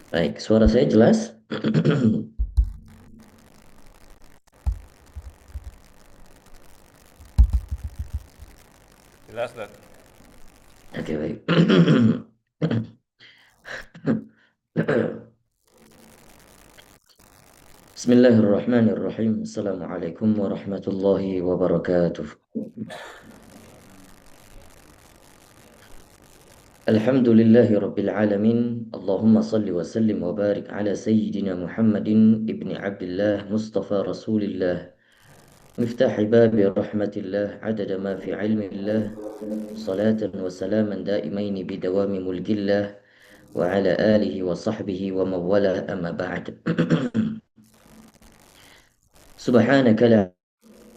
Baik, suara saya jelas? Jelas, Dad. Oke, baik. Bismillahirrahmanirrahim. Assalamualaikum warahmatullahi wabarakatuh. Alhamdulillahi rabbil alamin. Allahumma salli wa sallim wa barik ala sayyidina Muhammadin ibni Abdullah Mustafa Rasulillah. مفتاح باب رحمة الله عدد ما في علم الله صلاة وسلاما دائمين بدوام ملك الله وعلى آله وصحبه ومن والاه أما بعد. سبحانك لا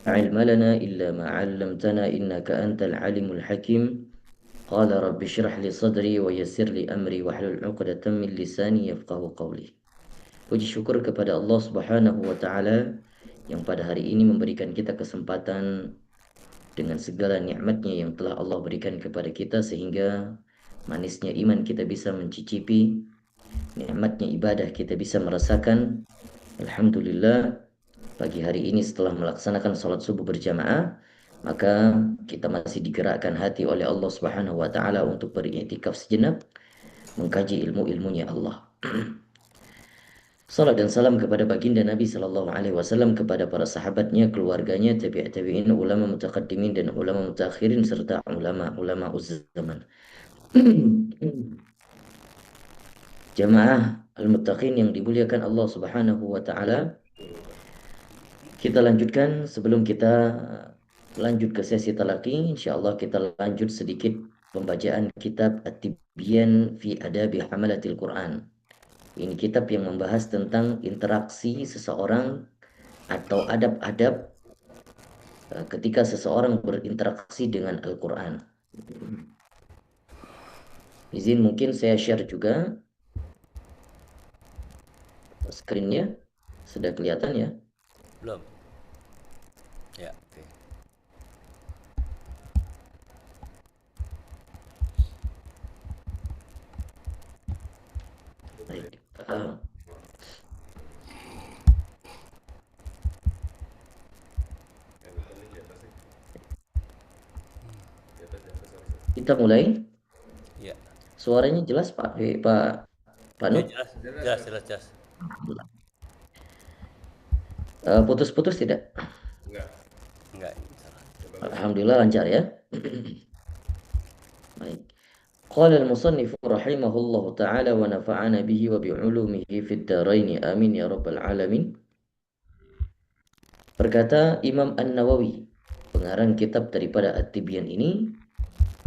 علم لنا إلا ما علمتنا إنك أنت العليم الحكيم. قال رب اشرح لي صدري ويسر لي أمري واحلل عقدة من لساني يفقه قولي. Puji syukur kepada Allah Subhanahu wa taala yang pada hari ini memberikan kita kesempatan dengan segala nikmatnya yang telah Allah berikan kepada kita, sehingga manisnya iman kita bisa mencicipi, nikmatnya ibadah kita bisa merasakan. Alhamdulillah, pagi hari ini setelah melaksanakan sholat subuh berjamaah, maka kita masih digerakkan hati oleh Allah Subhanahu wa taala untuk beriktikaf sejenak mengkaji ilmu-ilmunya Allah. Salat dan salam kepada baginda Nabi Sallallahu Alaihi Wasallam, kepada para sahabatnya, keluarganya, tabi'in, ulama mutaqaddimin dan ulama mutakhirin, serta ulama-ulama zaman. Jamaah al-muttaqin yang dimuliakan Allah Subhanahu wa taala, kita lanjutkan. Sebelum kita lanjut ke sesi talaki, insyaallah kita lanjut sedikit pembacaan kitab At-Tibyan fi Adabi Hamalatil Quran. Ini kitab yang membahas tentang interaksi seseorang atau adab-adab ketika seseorang berinteraksi dengan Al-Quran. Izin mungkin saya share juga screen-nya. Sudah kelihatan ya? Belum. Ya, oke. Baik. Kita mulai. Ya. Suaranya jelas Pak Pak Ya, Nur? jelas. Jelas, jelas, jelas. Putus-putus tidak? Enggak, salah. Alhamdulillah lancar ya. Baik. Qala al-musannif rahimahullahu taala wa nafa'ana bihi wa bi'ulumihi fid dharain amin ya rabbal alamin. Berkata Imam An-Nawawi, pengarang kitab daripada At-Tibyan ini,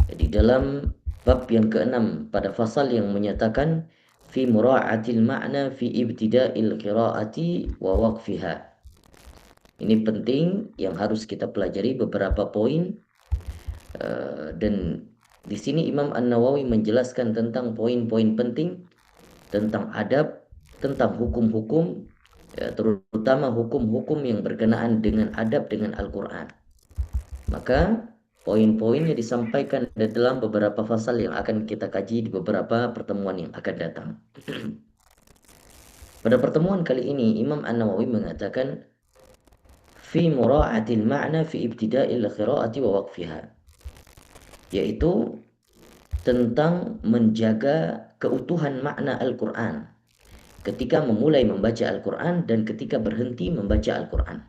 di dalam bab yang keenam pada fasal yang menyatakan fi mura'atil ma'na fi ibtida'il qira'ati wa waqfiha. Ini penting yang harus kita pelajari beberapa poin, dan di sini Imam An-Nawawi menjelaskan tentang poin-poin penting tentang adab, tentang hukum-hukum, ya, terutama hukum-hukum yang berkenaan dengan adab dengan Al-Quran. Maka poin-poinnya disampaikan dalam beberapa pasal yang akan kita kaji di beberapa pertemuan yang akan datang. Pada pertemuan kali ini Imam An-Nawawi mengatakan fi mura'atil ma'na fi ibtida'il qira'ati wa waqfiha, yaitu tentang menjaga keutuhan makna Al-Quran ketika memulai membaca Al-Quran dan ketika berhenti membaca Al-Quran.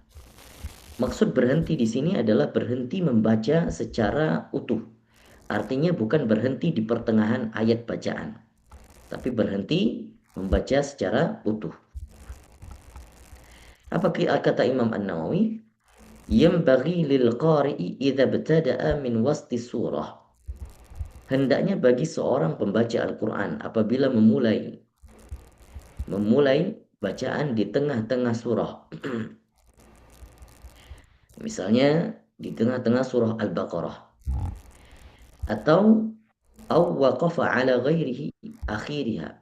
Maksud berhenti di sini adalah berhenti membaca secara utuh. Artinya bukan berhenti di pertengahan ayat bacaan, tapi berhenti membaca secara utuh. Apa kata Imam An-Nawawi? Yambaghi lil qari'i idza btada'a min wasti surah. Hendaknya bagi seorang pembaca Al-Quran apabila memulai bacaan di tengah-tengah surah. Misalnya di tengah-tengah surah Al-Baqarah, atau waqafa ala ghairihi akhiriha,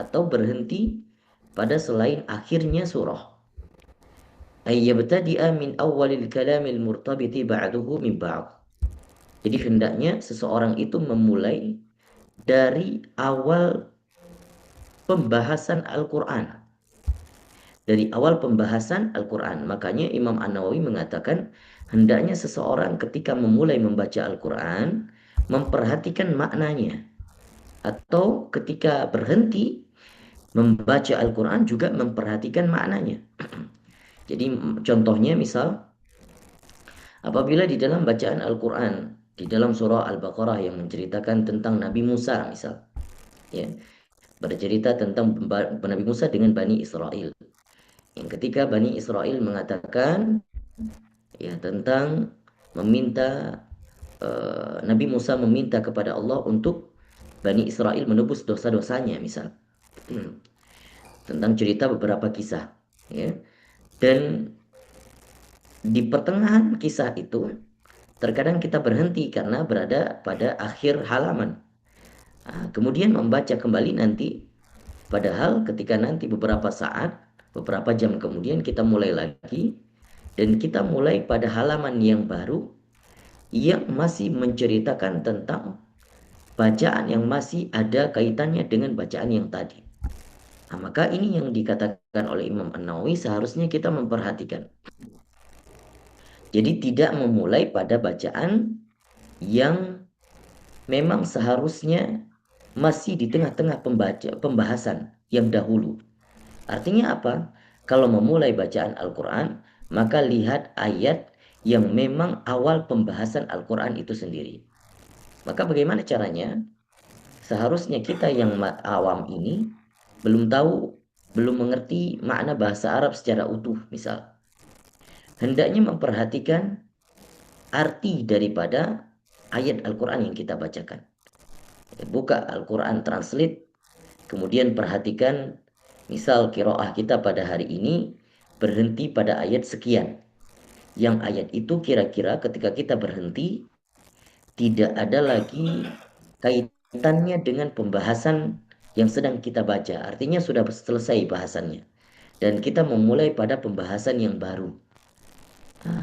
atau berhenti pada selain akhirnya surah. Ay yabtadi'a min awwalil kalamil murtabiti ba'duhu min ba'd. Jadi hendaknya seseorang itu memulai dari awal pembahasan Al-Quran. Dari awal pembahasan Al-Quran. Makanya Imam An-Nawawi mengatakan, hendaknya seseorang ketika memulai membaca Al-Quran, memperhatikan maknanya. Atau ketika berhenti membaca Al-Quran juga memperhatikan maknanya. Jadi contohnya misal, apabila di dalam bacaan Al-Quran, di dalam surah Al-Baqarah yang menceritakan tentang Nabi Musa misal, ya, bercerita tentang Nabi Musa dengan Bani Israel. Yang ketika Bani Israel mengatakan ya tentang meminta Nabi Musa meminta kepada Allah untuk Bani Israel menebus dosa-dosanya misal. Tentang cerita beberapa kisah, ya. Dan di pertengahan kisah itu terkadang kita berhenti karena berada pada akhir halaman. Kemudian membaca kembali nanti, padahal ketika nanti beberapa saat, beberapa jam kemudian kita mulai lagi, dan kita mulai pada halaman yang baru yang masih menceritakan tentang bacaan yang masih ada kaitannya dengan bacaan yang tadi. Maka ini yang dikatakan oleh Imam An-Nawawi, seharusnya kita memperhatikan. Jadi tidak memulai pada bacaan yang memang seharusnya masih di tengah-tengah pembahasan yang dahulu. Artinya apa? Kalau memulai bacaan Al-Quran, maka lihat ayat yang memang awal pembahasan Al-Quran itu sendiri. Maka bagaimana caranya? Seharusnya kita yang awam ini belum tahu, belum mengerti makna bahasa Arab secara utuh misal. Hendaknya memperhatikan arti daripada ayat Al-Quran yang kita bacakan. Buka Al-Quran Translate, kemudian perhatikan misal qiraah kita pada hari ini berhenti pada ayat sekian. Yang ayat itu kira-kira ketika kita berhenti tidak ada lagi kaitannya dengan pembahasan yang sedang kita baca. Artinya sudah selesai bahasannya. Dan kita memulai pada pembahasan yang baru.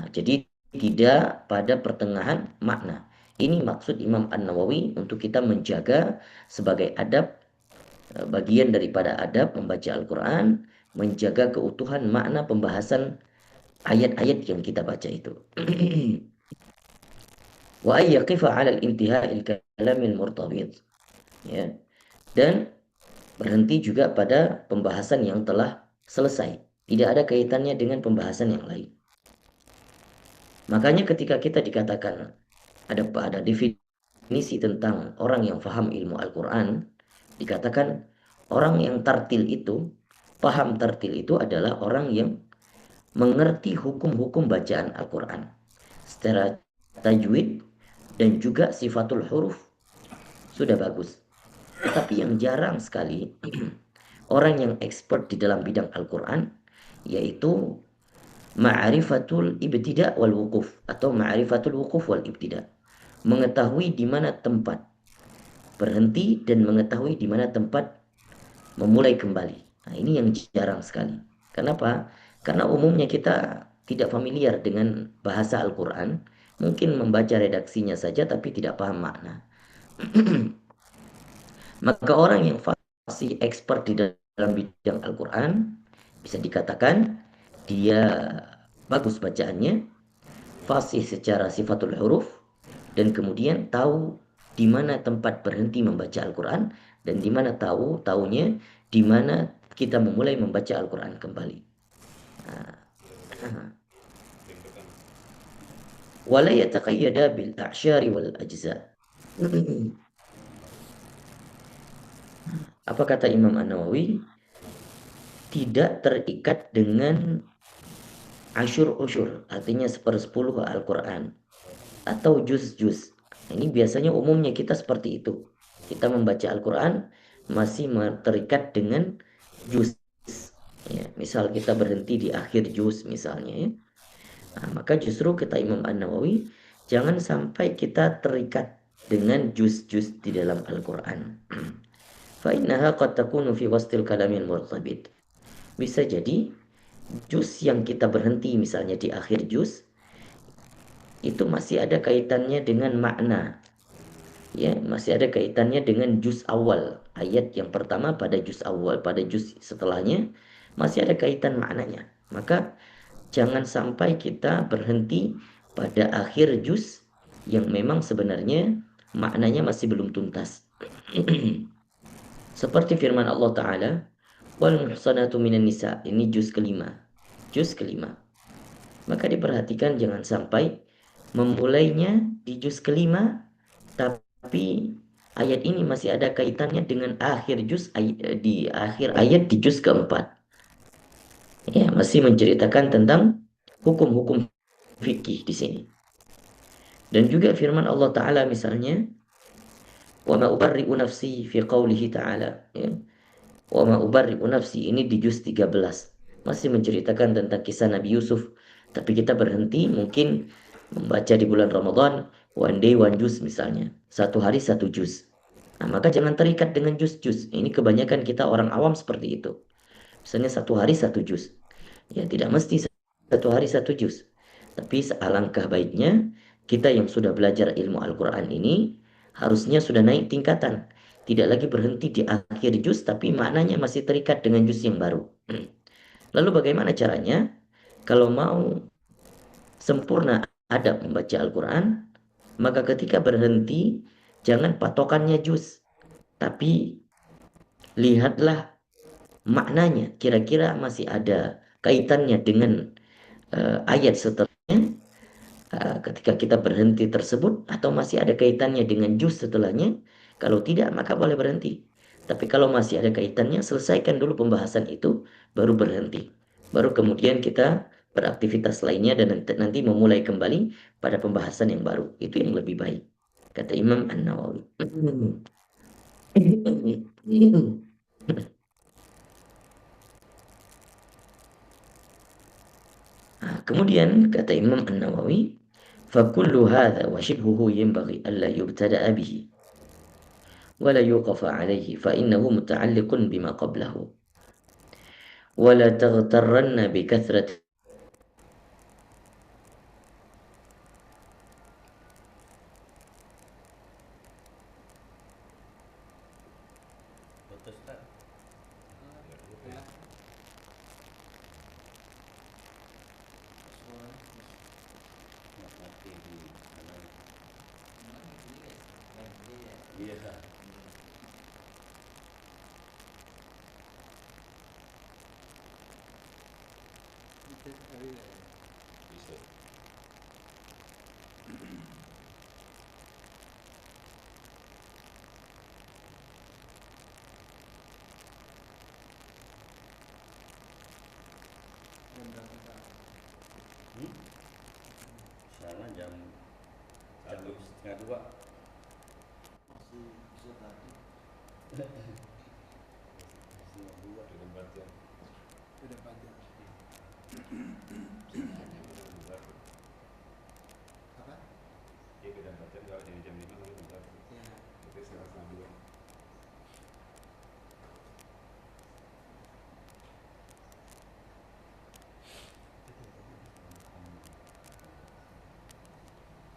Jadi tidak pada pertengahan makna. Ini maksud Imam An-Nawawi untuk kita menjaga sebagai adab, bagian daripada adab membaca Al-Quran, menjaga keutuhan makna pembahasan ayat-ayat yang kita baca itu. Wa ayyaqifa 'ala al-intihai al-kalamil murtabit. Ya. Dan berhenti juga pada pembahasan yang telah selesai. Tidak ada kaitannya dengan pembahasan yang lain. Makanya ketika kita dikatakan ada definisi tentang orang yang faham ilmu Al-Quran, dikatakan orang yang tartil itu, paham tartil itu adalah orang yang mengerti hukum-hukum bacaan Al-Quran secara tajwid dan juga sifatul huruf sudah bagus. Tapi yang jarang sekali orang yang expert di dalam bidang Al-Quran, yaitu ma'rifatul ibtida wal wukuf atau ma'rifatul wukuf wal ibtida. Mengetahui di mana tempat berhenti dan mengetahui di mana tempat memulai kembali. Nah, ini yang jarang sekali. Kenapa? Karena umumnya kita tidak familiar dengan bahasa Al-Quran, mungkin membaca redaksinya saja tapi tidak paham makna. Maka orang yang fasih expert di dalam bidang Al-Quran bisa dikatakan dia bagus bacaannya, fasih secara sifatul huruf, dan kemudian tahu di mana tempat berhenti membaca Al-Quran dan di mana tahunya di mana kita memulai membaca Al-Quran kembali. Wala yataqayyada bil a'syari wal ajza. Apa kata Imam An-Nawawi? Tidak terikat dengan asyur-usyur, artinya sepersepuluh Al-Quran atau juz-juz. Ini biasanya umumnya kita seperti itu. Kita membaca Al-Quran masih terikat dengan juz. Ya, misal kita berhenti di akhir juz misalnya, ya. Maka justru kata Imam An-Nawawi, jangan sampai kita terikat dengan juz-juz di dalam Al-Quran. Fa innaha qad takunu fi wastil kalamil murtabit. Bisa jadi juz yang kita berhenti misalnya di akhir juz itu masih ada kaitannya dengan makna Ya, masih ada kaitannya dengan juz awal. Ayat yang pertama pada juz awal, pada juz setelahnya masih ada kaitan maknanya. Maka jangan sampai kita berhenti pada akhir juz yang memang sebenarnya maknanya masih belum tuntas. Seperti firman Allah Ta'ala, wal muhsanatu minan nisa. Ini juz kelima. Juz kelima. Maka diperhatikan jangan sampai memulainya di juz kelima, tapi ayat ini masih ada kaitannya dengan akhir juz di akhir ayat di juz keempat. Ya, masih menceritakan tentang hukum-hukum fikih di sini. Dan juga firman Allah Ta'ala misalnya, wa ma ubarri'u nafsi fi qawlihi ta'ala. Ya. Wa ma ubarri'u nafsi ini di juz 13. Masih menceritakan tentang kisah Nabi Yusuf. Tapi kita berhenti mungkin membaca di bulan Ramadan, one day one juz misalnya. Satu hari satu juz. Nah, maka jangan terikat dengan juz-juz. Ini kebanyakan kita orang awam seperti itu. Misalnya satu hari satu juz. Ya tidak mesti satu hari satu juz. Tapi alangkah baiknya kita yang sudah belajar ilmu Al-Quran ini harusnya sudah naik tingkatan. Tidak lagi berhenti di akhir juz tapi maknanya masih terikat dengan juz yang baru. Lalu bagaimana caranya? Kalau mau sempurna adab membaca Al-Quran, maka ketika berhenti jangan patokannya juz. Tapi lihatlah maknanya. Kira-kira masih ada kaitannya dengan ayat setelahnya ketika kita berhenti tersebut atau masih ada kaitannya dengan juz setelahnya. Kalau tidak maka boleh berhenti, tapi kalau masih ada kaitannya selesaikan dulu pembahasan itu baru berhenti, baru kemudian kita beraktivitas lainnya dan nanti memulai kembali pada pembahasan yang baru. Itu yang lebih baik kata Imam An-Nawawi. Kemudian kata Imam An-Nawawi, فَكُلُّ هَذَا وَشِبْهُهُ يَنْبَغِي أَلَّا يُبْتَدَأَ بِهِ وَلَا يُوقَفَ عَلَيْهِ فَإِنَّهُ مُتَعَلِّقٌ بِمَا قَبْلَهُ وَلَا تَغْتَرَّنَّ بِكَثْرَةِ. Betul, Ustaz. Nggak ngerti di mana. Iya, Ustaz. Bisa. Hmm? Sana jam 1:30. Setengah dua di tempat ya. Dia ke tempat kalau dari jam 5 kan tempat. Itu setengah dua.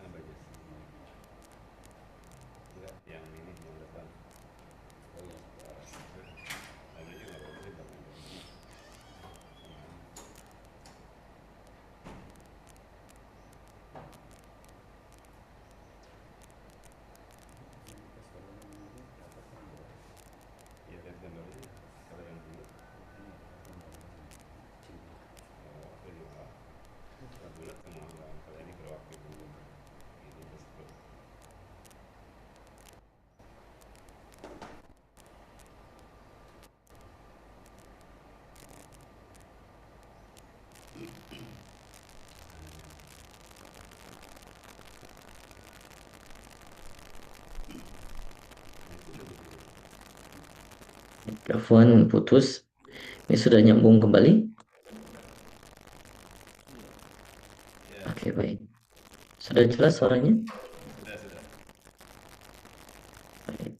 Apa aja sih? Enggak, yang ini yang depan. Oh iya. Tadi juga nggak boleh depan. Iya, lihat gambarnya. Kalau yang dulu. Oh, ini Pak. Kalau bulat kemauan. Kalau ini berawak dulu. Ini tersebut. Telepon putus. Ini sudah nyambung kembali. Ya, Oke, baik. Sudah jelas suaranya? sudah. Baik.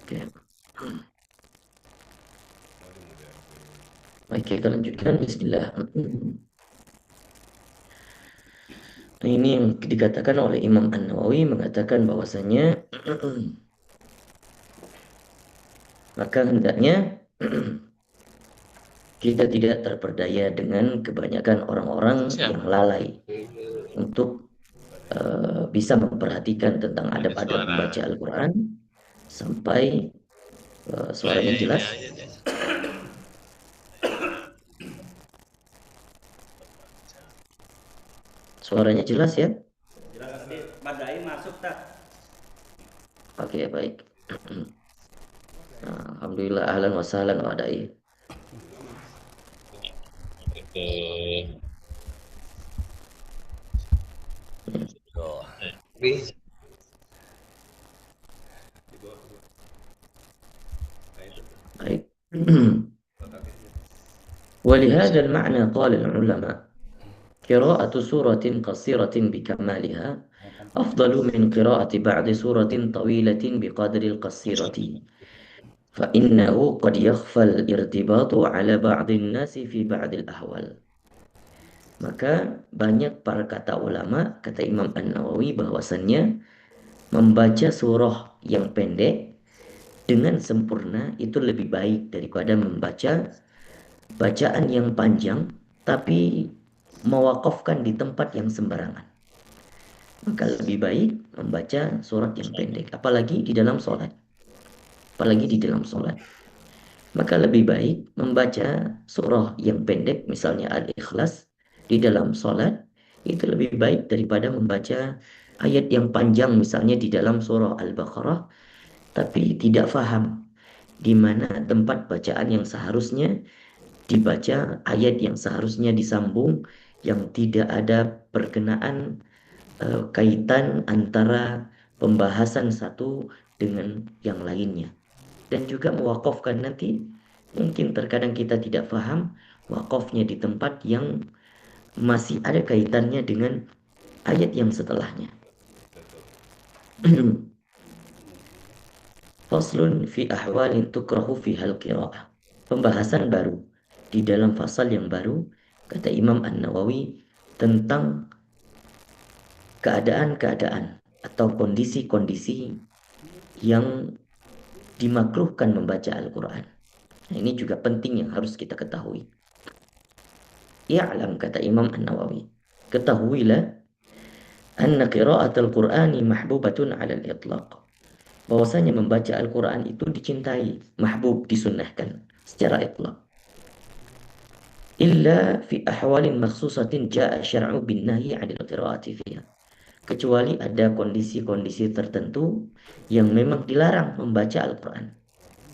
Oke. Oke, kita lanjutkan. Bismillah. Nah, ini yang dikatakan oleh Imam An-Nawawi mengatakan bahwasanya maka hendaknya kita tidak terperdaya dengan kebanyakan orang-orang Siap. yang lalai untuk bisa memperhatikan tentang Ada adab-adab suara. membaca Al-Quran sampai Ya, suaranya ya, ini jelas. aja deh. Suaranya jelas ya? Jelas tadi Badai masuk tak? Oke, baik. Nah, Alhamdulillah, ahlan wa sahlan wa adai. Oke. Oh, Riz. Di bawah tuh. Nah, itu tuh. Baik. Kotaknya. ولهذا المعنى قال العلماء قراءة سورة قصيرة بكمالها أفضل من قراءة بعض سورة طويلة بقدر القصيرة فإنه قد يخفى الارتباط على بعض الناس في بعض الأحوال. Maka banyak para kata ulama, kata Imam An-Nawawi bahwasannya membaca surah yang pendek dengan sempurna itu lebih baik daripada membaca bacaan yang panjang tapi mewakafkan di tempat yang sembarangan. Maka lebih baik membaca surat yang pendek, apalagi di dalam sholat. Apalagi di dalam sholat. Maka lebih baik membaca surah yang pendek, misalnya Al-Ikhlas, di dalam sholat, itu lebih baik daripada membaca ayat yang panjang, misalnya di dalam surah Al-Baqarah, tapi tidak faham di mana tempat bacaan yang seharusnya dibaca, ayat yang seharusnya disambung, yang tidak ada perkenaan kaitan antara pembahasan satu dengan yang lainnya. Dan juga mewakafkan nanti mungkin terkadang kita tidak paham wakafnya di tempat yang masih ada kaitannya dengan ayat yang setelahnya. Faslun fi ahwalin tukrahu fi hal qira'ah. Pembahasan baru di dalam fasal yang baru, kata Imam An-Nawawi, tentang keadaan-keadaan atau kondisi-kondisi yang dimakruhkan membaca Al-Quran. Nah, ini juga penting yang harus kita ketahui. Ya'lam, kata Imam An-Nawawi, ketahuilah anna qira'atul Qur'ani mahbubatun 'ala al-itlaq. Bahwasanya membaca Al-Quran itu dicintai, mahbub, disunnahkan secara itlaq. Illa fi ahwalin makhsusatin ja'a syar'u bin nahyi 'anil qira'ati fiha. Kecuali ada kondisi-kondisi tertentu yang memang dilarang membaca Al-Quran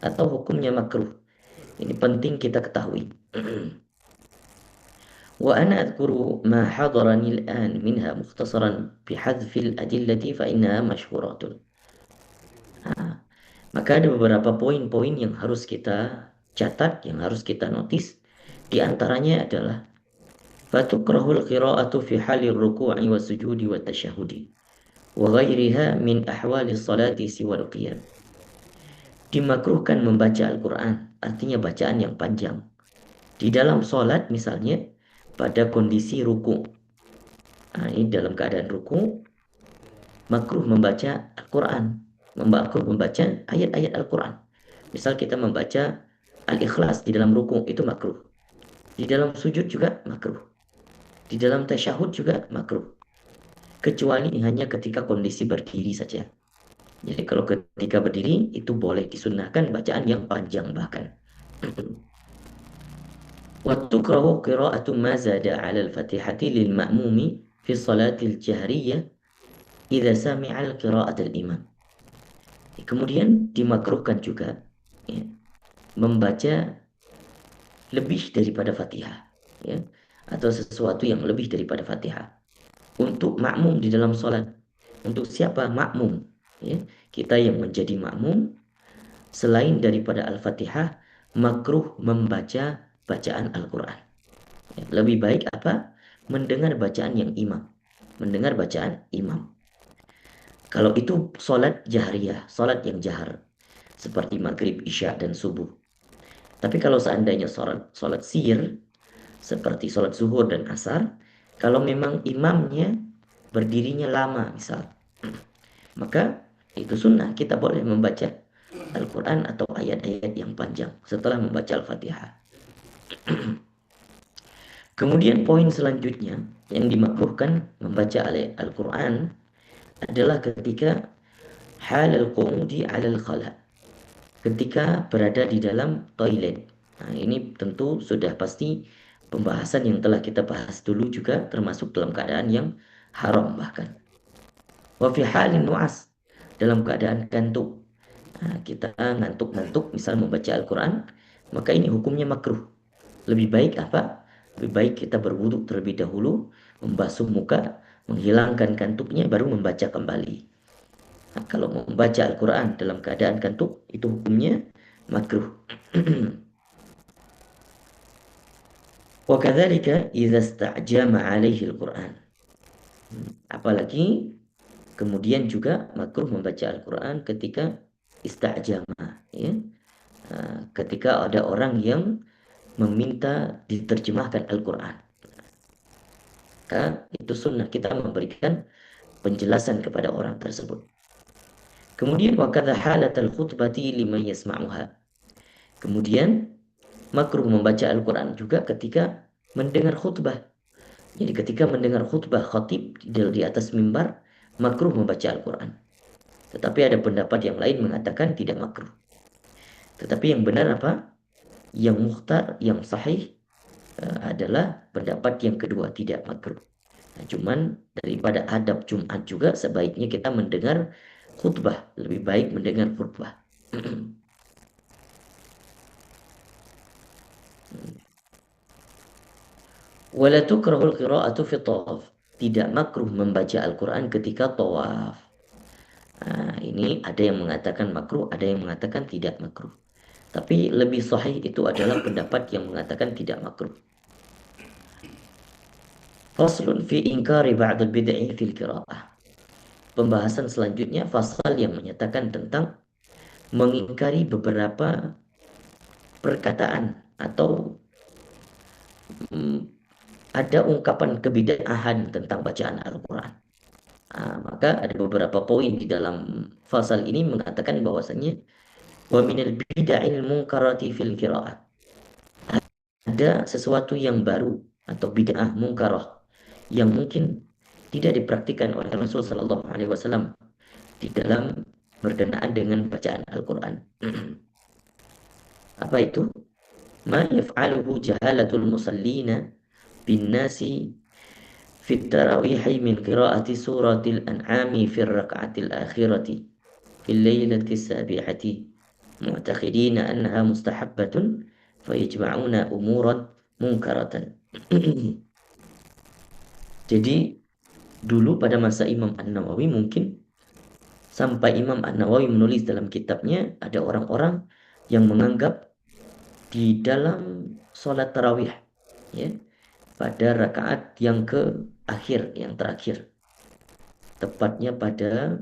atau hukumnya makruh. Ini penting kita ketahui. Wa ana adhkuru ma hadarani al-an minha mukhtasaran bi hadfil adillati fa innaha mashhuratun. Maka ada beberapa poin-poin yang harus kita catat, yang harus kita notis. Di antaranya adalah fatukrahul qira'atu fi halir ruku'i wa sujudi wa tasyahudi wa ghairiha min ahwali salati siwal qiyam. Dimakruhkan membaca Al-Quran, artinya bacaan yang panjang. Di dalam sholat misalnya, pada kondisi ruku. Nah, ini dalam keadaan ruku, makruh membaca Al-Quran. Makruh membaca ayat-ayat Al-Quran. Misal kita membaca Al-Ikhlas di dalam ruku, itu makruh. Di dalam sujud juga makruh. Di dalam tasyahud juga makruh. Kecuali hanya ketika kondisi berdiri saja. Jadi kalau ketika berdiri itu boleh disunnahkan bacaan yang panjang bahkan. Wa tukrahu qira'atu ma zada 'ala al-Fatihati lil ma'mumi fi salatil jahriyah idza sami'a al-qira'at al-imam. Kemudian dimakruhkan juga ya, membaca lebih daripada Fatihah ya, atau sesuatu yang lebih daripada Fatihah untuk makmum di dalam salat. Untuk siapa? Makmum ya. Kita yang menjadi makmum selain daripada Al-Fatihah makruh membaca bacaan Al-Quran. Ya, lebih baik apa? Mendengar bacaan yang imam. Mendengar bacaan imam. Kalau itu solat jahriyah, solat yang jahar. Seperti maghrib, isya, dan subuh. Tapi kalau seandainya sholat sir, seperti sholat zuhur dan asar, kalau memang imamnya berdirinya lama misal, maka itu sunnah, kita boleh membaca Al-Quran atau ayat-ayat yang panjang setelah membaca Al-Fatihah. Kemudian poin selanjutnya yang dimakruhkan membaca Al-Quran adalah ketika halal qumudi alal khala, ketika berada di dalam toilet. Nah, ini tentu sudah pasti pembahasan yang telah kita bahas dulu juga, termasuk dalam keadaan yang haram bahkan. Wa fi halin nu'as, dalam keadaan kantuk. Nah, kita ngantuk-ngantuk misal membaca Al-Quran, maka ini hukumnya makruh. Lebih baik apa? Lebih baik kita berwudu terlebih dahulu, membasuh muka, menghilangkan kantuknya, baru membaca kembali. Nah, kalau membaca Al-Quran dalam keadaan kantuk, itu hukumnya makruh. Wa kadzalika idza ista'jama 'alaihi Al-Quran. Apalagi kemudian juga makruh membaca Al-Quran ketika istajama, ya. Ketika ada orang yang meminta diterjemahkan Al-Quran, maka itu sunnah kita memberikan penjelasan kepada orang tersebut. Kemudian wakadha halatal khutbati liman yasma'uha. Kemudian makruh membaca Al-Quran juga ketika mendengar khutbah. Jadi ketika mendengar khutbah khatib di atas mimbar, makruh membaca Al-Quran. Tetapi ada pendapat yang lain mengatakan tidak makruh. Tetapi yang benar apa? Yang mukhtar, yang sahih adalah pendapat yang kedua, tidak makruh. Nah, cuman daripada adab Jumat juga sebaiknya kita mendengar khutbah, lebih baik mendengar khutbah. Wala tukrahul qira'atu fi tawaf. Tidak makruh membaca Al-Quran ketika tawaf. Nah, ini ada yang mengatakan makruh, ada yang mengatakan tidak makruh. Tapi lebih sahih itu adalah pendapat yang mengatakan tidak makruh. Faslun fi inkari ba'dul bid'i fil qira'ah. Pembahasan selanjutnya fasal yang menyatakan tentang mengingkari beberapa perkataan atau ada ungkapan kebid'ahan tentang bacaan Al-Quran. Maka ada beberapa poin di dalam fasal ini mengatakan bahwasannya wa minal bid'il munkarati fil qira'ah. Ada sesuatu yang baru atau bid'ah munkarah yang mungkin tidak dipraktikkan oleh Rasul sallallahu alaihi wasallam di dalam berkenaan dengan bacaan Al-Quran. Apa itu? Ma yaf'aluhu jahalatul musallina bin nasi fi tarawihi min qira'ati suratil an'ami fi raka'atil akhirati fi laylati sabi'ati mu'taqidina annaha mustahabbatun fayajma'una umuran munkaratan. Jadi dulu pada masa Imam An-Nawawi mungkin sampai Imam An-Nawawi menulis dalam kitabnya, ada orang-orang yang menganggap di dalam sholat tarawih, ya, pada rakaat yang yang terakhir, tepatnya pada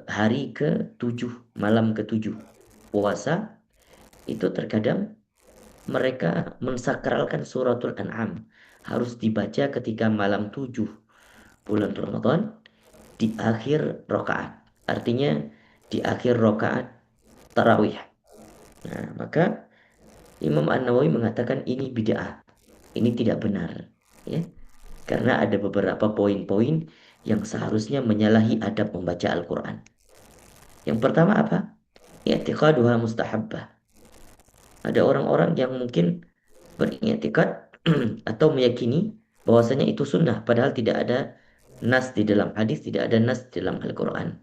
hari ke-7, malam ke-7 puasa, itu terkadang mereka mensakralkan suratul An'am harus dibaca ketika malam 7 bulan Ramadan di akhir rakaat. Artinya di akhir rakaat tarawih. Nah, maka Imam An-Nawawi mengatakan ini bid'ah. Ini tidak benar, ya. Karena ada beberapa poin-poin yang seharusnya menyalahi adab membaca Al-Quran. Yang pertama apa? I'tiqaduha mustahabbah. Ada orang-orang yang mungkin beriktikad atau meyakini bahwasanya itu sunnah, padahal tidak ada nas di dalam hadis, tidak ada nas di dalam Al-Quran.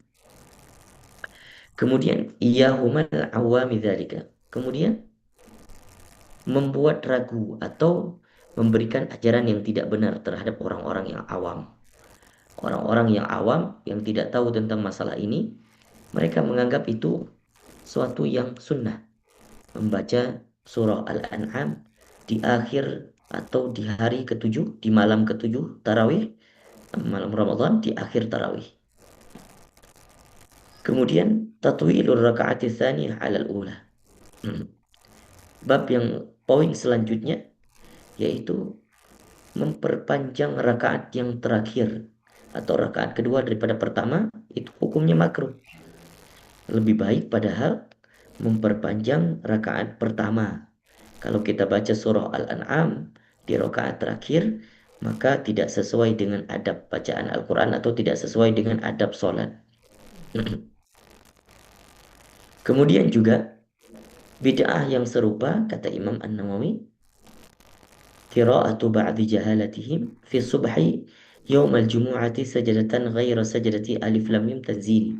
Kemudian iyahumal awami dzalika. Kemudian membuat ragu atau memberikan ajaran yang tidak benar terhadap orang-orang yang awam. Orang-orang yang awam yang tidak tahu tentang masalah ini, mereka menganggap itu suatu yang sunnah, membaca surah Al-An'am di akhir atau di hari ke-7, di malam ke-7 tarawih, malam Ramadan, di akhir tarawih. Kemudian tatwilur raka'ati tsaniyah 'alal ula. bab yang poin selanjutnya yaitu memperpanjang rakaat yang terakhir atau rakaat kedua daripada pertama, itu hukumnya makruh. Lebih baik padahal memperpanjang rakaat pertama. Kalau kita baca surah Al-An'am di rakaat terakhir, maka tidak sesuai dengan adab bacaan Al-Quran atau tidak sesuai dengan adab sholat. Kemudian juga bid'ah yang serupa, kata Imam An-Nawawi, qira'atu ba'di jahalatihim fi subhi yawmal jumu'ati sajadatan ghaira sajadati alif lam mim tanzil.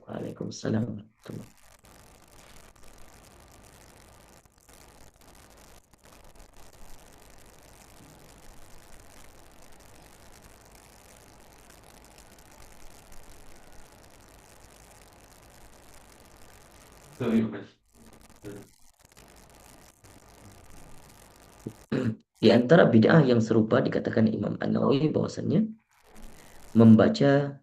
Waalaikumsalam warahmatullahi. Di antara bid'ah yang serupa dikatakan Imam An-Nawawi bahwasannya membaca,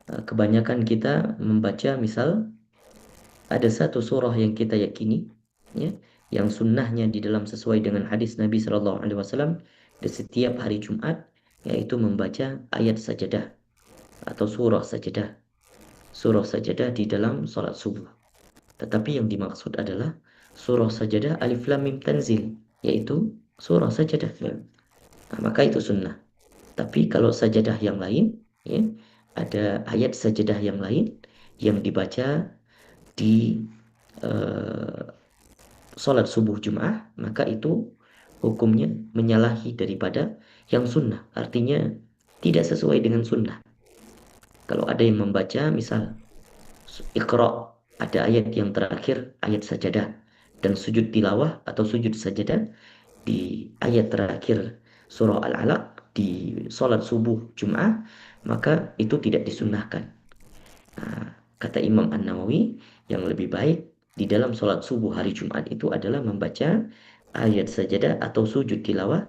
kebanyakan kita membaca misal ada satu surah yang kita yakini, ya, yang sunnahnya di dalam sesuai dengan hadis Nabi Shallallahu Alaihi Wasallam di setiap hari Jumat, yaitu membaca ayat sajadah atau surah sajadah di dalam sholat subuh. Tetapi yang dimaksud adalah surah sajadah alif lam mim tanzil, yaitu surah sajadah. Nah, maka itu sunnah. Tapi kalau sajadah yang lain, ya, ada ayat sajadah yang lain yang dibaca di sholat subuh Jum'ah, maka itu hukumnya menyalahi daripada yang sunnah. Artinya tidak sesuai dengan sunnah. Kalau ada yang membaca misal Iqra, ada ayat yang terakhir ayat sajadah, dan sujud tilawah atau sujud sajadah di ayat terakhir surah Al-Alaq di sholat subuh Jum'ah, maka itu tidak disunnahkan. Nah, kata Imam An-Nawawi, yang lebih baik di dalam sholat subuh hari Jumat itu adalah membaca ayat sajadah atau sujud tilawah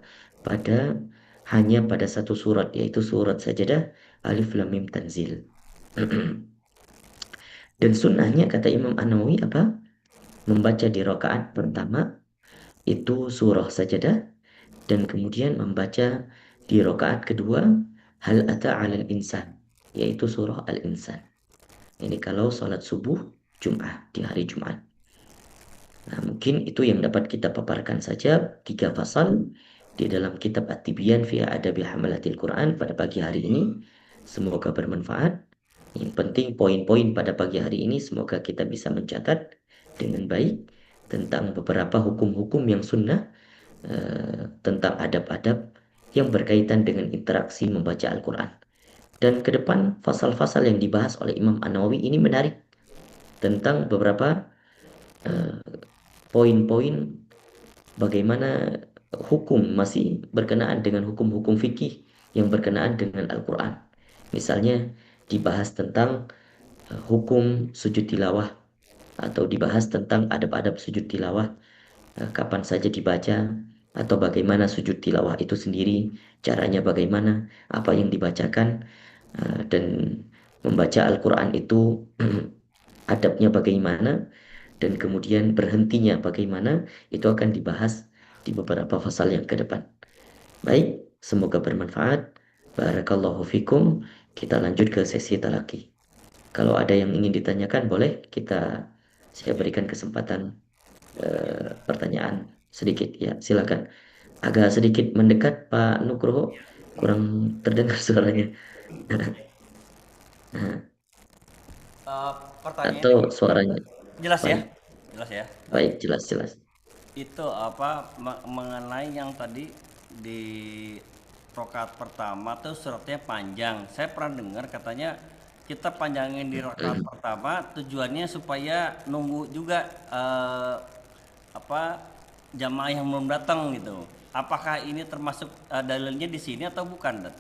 hanya pada satu surat, yaitu surat sajadah Alif Lam Mim Tanzil. Dan sunnahnya kata Imam An-Nawawi apa? Membaca di rakaat pertama itu surah sajadah, dan kemudian membaca di rakaat kedua Hal Ata 'alal Insan, yaitu surah Al-Insan. Ini kalau sholat subuh Jum'ah di hari Jumat. Nah, mungkin itu yang dapat kita paparkan saja 3 pasal di dalam kitab At-Tibyan fi Adabi Hamalatil Quran pada pagi hari ini. Semoga bermanfaat. Yang penting poin-poin pada pagi hari ini semoga kita bisa mencatat dengan baik tentang beberapa hukum-hukum yang sunnah, tentang adab-adab yang berkaitan dengan interaksi membaca Al-Quran. Dan ke depan pasal-pasal yang dibahas oleh Imam An-Nawawi ini menarik tentang beberapa poin-poin bagaimana hukum masih berkenaan dengan hukum-hukum fikih yang berkenaan dengan Al-Quran. Misalnya dibahas tentang hukum sujud tilawah, atau dibahas tentang adab-adab sujud tilawah, kapan saja dibaca, atau bagaimana sujud tilawah itu sendiri, caranya bagaimana, apa yang dibacakan, dan membaca Al-Quran itu adabnya bagaimana, dan kemudian berhentinya bagaimana, itu akan dibahas di beberapa pasal yang ke depan. Baik, semoga bermanfaat. Barakallahu fikum. Kita lanjut ke sesi talaki. Kalau ada yang ingin ditanyakan, boleh saya berikan kesempatan pertanyaan sedikit, ya, silakan. Agak sedikit mendekat Pak Nugroho, kurang terdengar suaranya. Nah, Pertanyaannya atau suaranya jelas ya? baik, Jelas ya? baik, jelas. Itu apa mengenai yang tadi di rokaat pertama tuh suratnya panjang. Saya pernah dengar katanya kita panjangin di rokaat pertama tujuannya supaya nunggu juga apa jamaah yang belum datang gitu. Apakah ini termasuk dalilnya di sini atau bukan, Dat?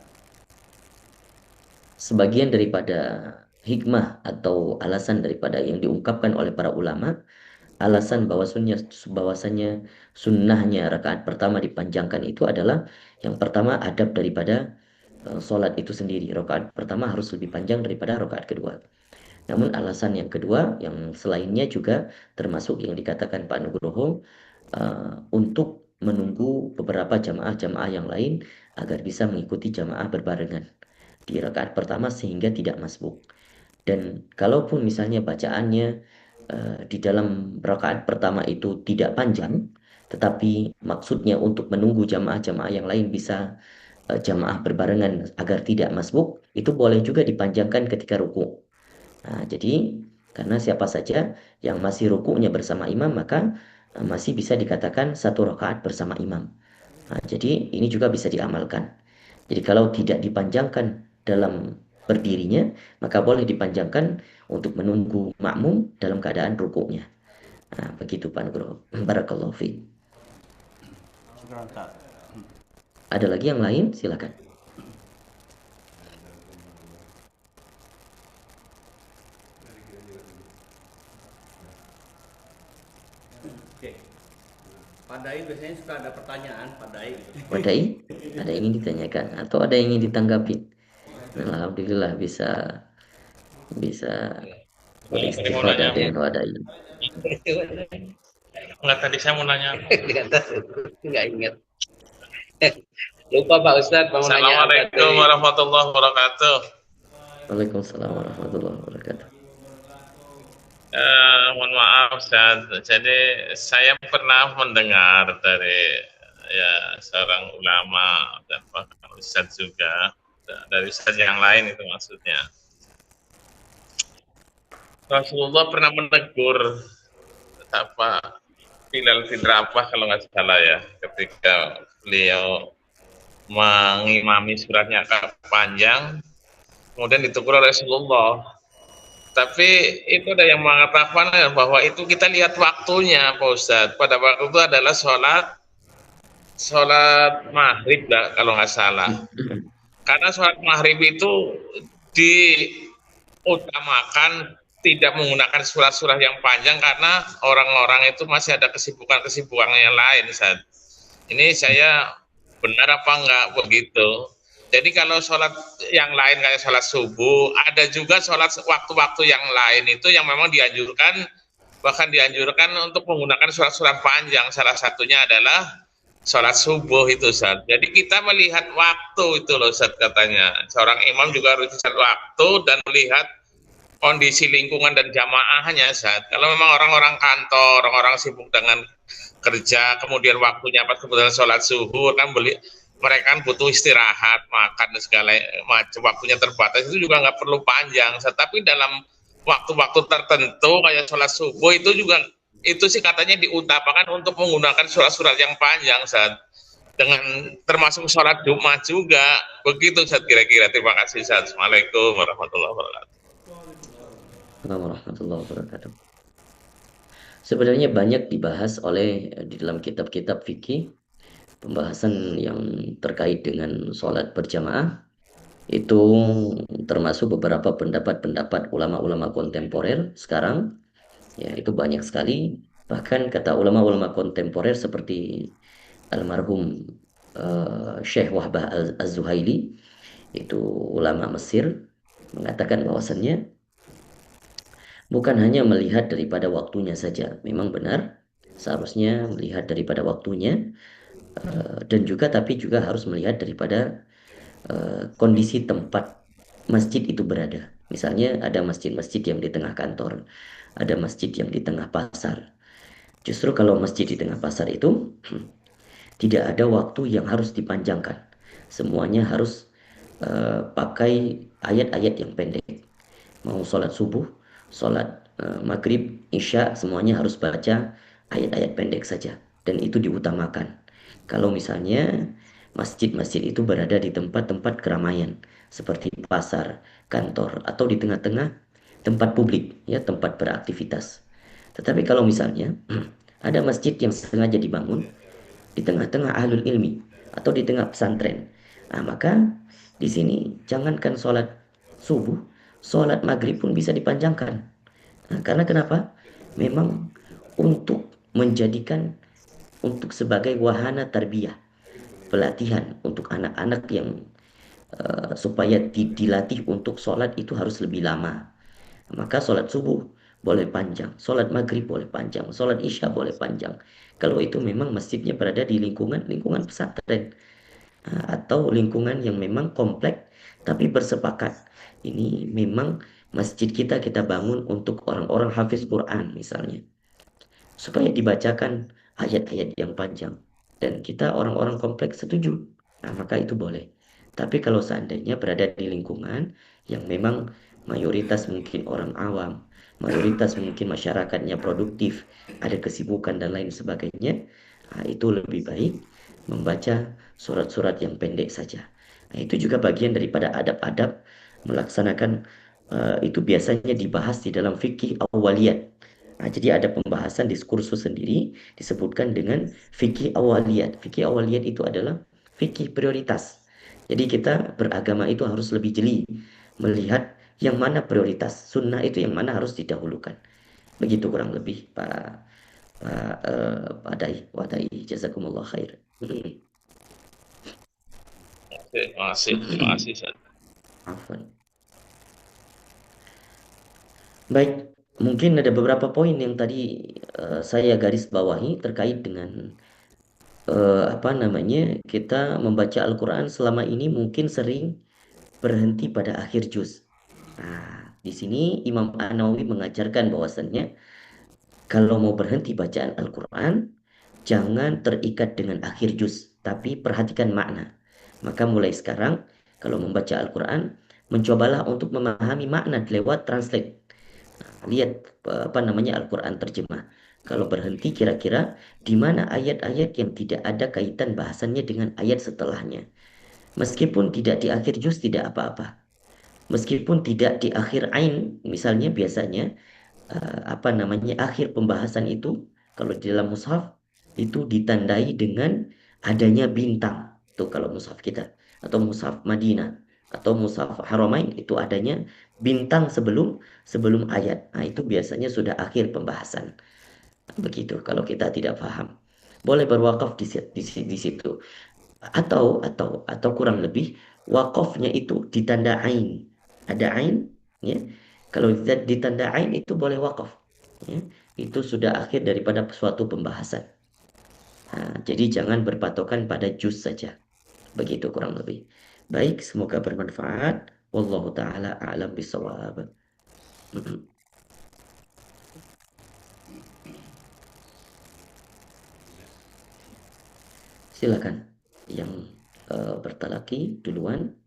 Sebagian daripada hikmah atau alasan daripada yang diungkapkan oleh para ulama, alasan bahwasannya sunnahnya rakaat pertama dipanjangkan itu adalah yang pertama adab daripada sholat itu sendiri. Rakaat pertama harus lebih panjang daripada rakaat kedua. Namun alasan yang kedua, yang selainnya juga termasuk yang dikatakan Pak Nugroho, untuk menunggu beberapa jamaah-jamaah yang lain agar bisa mengikuti jamaah berbarengan di rakaat pertama sehingga tidak masbuk. Dan kalaupun misalnya bacaannya di dalam rakaat pertama itu tidak panjang, tetapi maksudnya untuk menunggu jamaah-jamaah yang lain bisa jamaah berbarengan agar tidak masbuk, itu boleh juga dipanjangkan ketika ruku. Nah, jadi karena siapa saja yang masih rukuknya bersama imam maka masih bisa dikatakan satu rakaat bersama imam. Nah, jadi ini juga bisa diamalkan. Jadi kalau tidak dipanjangkan dalam berdirinya, maka boleh dipanjangkan untuk menunggu makmum dalam keadaan rukuknya. Nah, begitu Pak Nugroho. Barakallahu fiik. Syukran, Ustaz. Ada lagi yang lain? Silakan. Oke. Pak Dai biasanya suka ada pertanyaan, Pak Dai. Wadai, ada yang ingin ditanyakan atau ada yang ingin ditanggapi? Nah, alhamdulillah bisa Saya mau beristifadah nanya, dengan wadai. enggak tadi saya mau nanya. Nggak tahu, nggak ingat. Lupa Pak Ustadz mau nanya apa Assalamualaikum tadi. warahmatullahi wabarakatuh. Waalaikumsalam warahmatullahi wabarakatuh. Mohon maaf Ustaz. Jadi saya pernah mendengar dari seorang ulama dan bahkan Ustaz juga, dari Ustaz yang lain itu maksudnya. Rasulullah pernah menegur Bilal bin Rabah kalau nggak salah ya, ketika beliau mengimami suratnya agak panjang, kemudian ditegur oleh Rasulullah. Tapi itu ada yang mengatakan bahwa itu kita lihat waktunya, Pak Ustadz. Pada waktu itu adalah sholat maghrib lah, kalau nggak salah. Karena sholat maghrib itu diutamakan tidak menggunakan surat-surat yang panjang karena orang-orang itu masih ada kesibukan-kesibukan yang lain, Ustadz. Ini saya benar apa enggak begitu? Jadi kalau sholat yang lain kayak sholat subuh, ada juga sholat waktu-waktu yang lain itu yang memang dianjurkan, bahkan dianjurkan untuk menggunakan surat-surat panjang. Salah satunya adalah sholat subuh itu, Ustaz. Jadi kita melihat waktu itu loh, Ustaz, katanya. Seorang imam juga harus melihat waktu dan melihat kondisi lingkungan dan jamaahnya, Ustaz. Kalau memang orang-orang kantor, orang-orang sibuk dengan kerja, kemudian waktunya pas kebetulan sholat zuhur, kan mereka kan butuh istirahat, makan dan segala macam, waktunya terbatas, itu juga nggak perlu panjang. Tapi dalam waktu-waktu tertentu kayak sholat subuh itu juga, itu sih katanya diutamakan untuk menggunakan surat-surat yang panjang, Ustaz. Dengan termasuk sholat Jumat juga. Begitu, Ustaz, kira-kira. Terima kasih, Ustaz. Assalamualaikum warahmatullahi wabarakatuh. Assalamualaikum warahmatullahi wabarakatuh. Sebenarnya banyak dibahas oleh di dalam kitab-kitab fikih, pembahasan yang terkait dengan sholat berjamaah itu termasuk beberapa pendapat-pendapat ulama-ulama kontemporer sekarang, ya itu banyak sekali. Bahkan kata ulama-ulama kontemporer seperti almarhum Syekh Wahbah Az-Zuhaili, itu ulama Mesir, mengatakan bahwasannya bukan hanya melihat daripada waktunya saja, memang benar seharusnya melihat daripada waktunya, dan juga tapi juga harus melihat daripada kondisi tempat masjid itu berada. Misalnya ada masjid-masjid yang di tengah kantor, ada masjid yang di tengah pasar. Justru kalau masjid di tengah pasar itu tidak ada waktu yang harus dipanjangkan. Semuanya harus pakai ayat-ayat yang pendek. Mau sholat subuh, sholat maghrib, isya, semuanya harus baca ayat-ayat pendek saja. Dan itu diutamakan. Kalau misalnya masjid-masjid itu berada di tempat-tempat keramaian, seperti pasar, kantor, atau di tengah-tengah tempat publik, ya tempat beraktivitas. Tetapi kalau misalnya ada masjid yang sengaja dibangun di tengah-tengah ahlul ilmi atau di tengah pesantren, nah maka di sini jangankan sholat subuh, sholat maghrib pun bisa dipanjangkan. Nah, karena kenapa? Memang untuk menjadikan, untuk sebagai wahana tarbiyah, pelatihan untuk anak-anak yang supaya dilatih untuk sholat itu harus lebih lama. Maka sholat subuh boleh panjang, sholat maghrib boleh panjang, sholat isya boleh panjang. Kalau itu memang masjidnya berada di lingkungan pesantren, atau lingkungan yang memang komplek tapi bersepakat. Ini memang masjid kita bangun untuk orang-orang hafiz Quran misalnya, supaya dibacakan ayat-ayat yang panjang. Dan kita orang-orang kompleks setuju. Nah, maka itu boleh. Tapi kalau seandainya berada di lingkungan yang memang mayoritas mungkin orang awam, mayoritas mungkin masyarakatnya produktif, ada kesibukan dan lain sebagainya, nah, itu lebih baik membaca surat-surat yang pendek saja. Nah, itu juga bagian daripada adab-adab melaksanakan, itu biasanya dibahas di dalam fikih awaliyat. Nah, jadi ada pembahasan diskursus sendiri disebutkan dengan fikih awaliyat. Fikih awaliyat itu adalah fikih prioritas. Jadi kita beragama itu harus lebih jeli melihat yang mana prioritas. Sunnah itu yang mana harus didahulukan. Begitu kurang lebih Pak Dai, Wadai, jazakumullah khair. Terima kasih, Ustaz. Afwan. Baik, mungkin ada beberapa poin yang tadi saya garis bawahi terkait dengan kita membaca Al-Quran selama ini mungkin sering berhenti pada akhir juz. Nah, di sini Imam An-Nawawi mengajarkan bahwasannya kalau mau berhenti bacaan Al-Quran, jangan terikat dengan akhir juz, tapi perhatikan makna. Maka mulai sekarang, kalau membaca Al-Quran, mencobalah untuk memahami makna lewat translate. Lihat Al-Quran terjemah. Kalau berhenti kira-kira di mana ayat-ayat yang tidak ada kaitan bahasannya dengan ayat setelahnya. Meskipun tidak di akhir juz tidak apa-apa. Meskipun tidak di akhir ain, misalnya biasanya akhir pembahasan itu kalau di dalam mushaf itu ditandai dengan adanya bintang. Tuh kalau mushaf kita atau mushaf Madinah atau mushaf Haramain itu adanya bintang sebelum sebelum ayat. Nah, itu biasanya sudah akhir pembahasan. Begitu kalau kita tidak paham. Boleh berwakaf di situ. Atau kurang lebih wakafnya itu ditanda ain. Ada ain, ya. Kalau ditanda ain itu boleh wakaf. Ya. Itu sudah akhir daripada suatu pembahasan. Nah, jadi jangan berpatokan pada juz saja. Begitu kurang lebih. Baik, semoga bermanfaat. Wallahu taala a'lam bishawab. Silakan yang bertalaki duluan.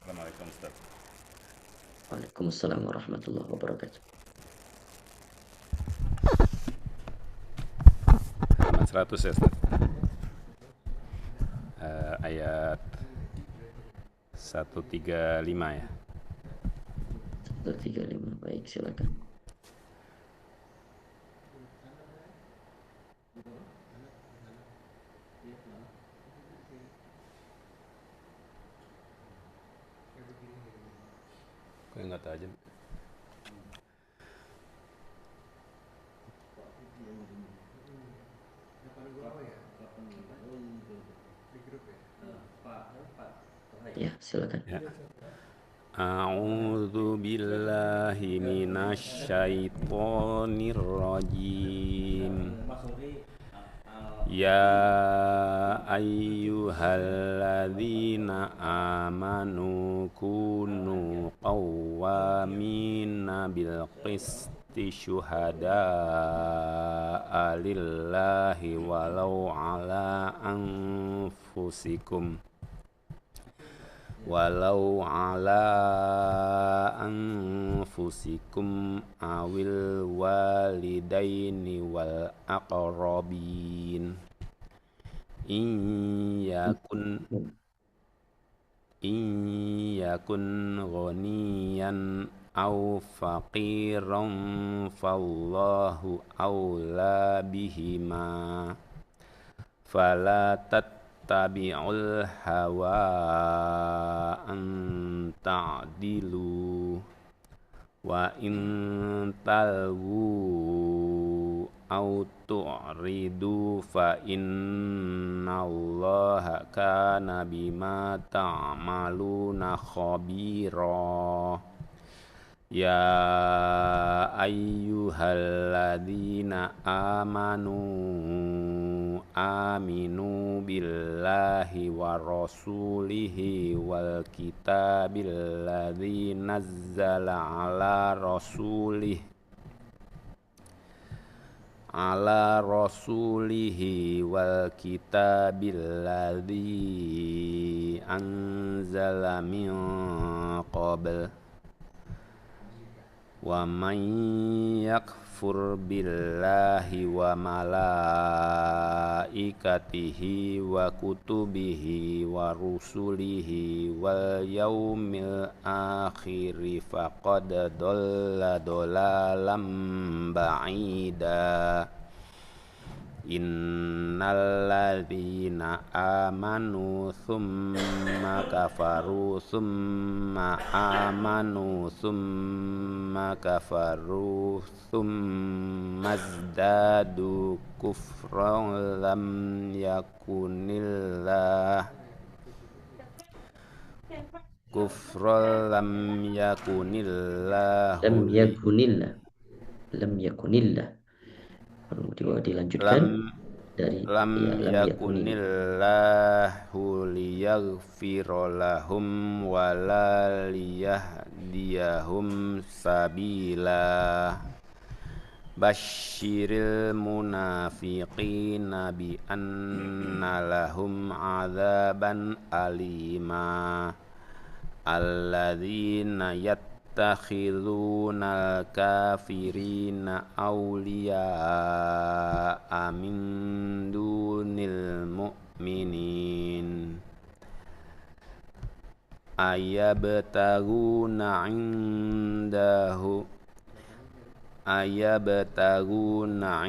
Assalamualaikum Ustaz. Waalaikumsalam warahmatullahi wabarakatuh. Halaman 100 ya Ustaz. Ayat 135 ya. 135, baik silakan. Kok nggak tajam? Ya, silakan. Ya. A'udzu billahi minasyaitonir rajim. Ya ayyuhalladzina amanu kunu qawwamina bil qisti syuhada'a lillahi walau ala anfusikum awil walidaini wal aqrabin in yakun ghaniyan aw faqiran fallahu awla bihima fala tabi'ul hawa an ta'dilu wa in talwu أو تعرضوا فإن الله كان بما تعملون خبيرا يا أيها الذين آمنوا بالله ورسوله والكتاب الذي نزل على رسوله والكتاب الذي أنزل من قبل ومن يكفر بالله وملائكته وكتبه ورسله واليوم الآخر فقد ضل ضلالا بعيدا Innalladzina amanu summa kafaru summa amanu summa kafaru summa zdadu kufran lam yakunillah lam yakunillah perlu dilanjutkan dari lam yakunillahu liyaghfira lahum wala liyahdiyahum sabila Basyiril munafiqina bi anna lahum adzaban alima alladzina yattakhiduna kafirina awliya'a min dunil mu'minin ayabtaguna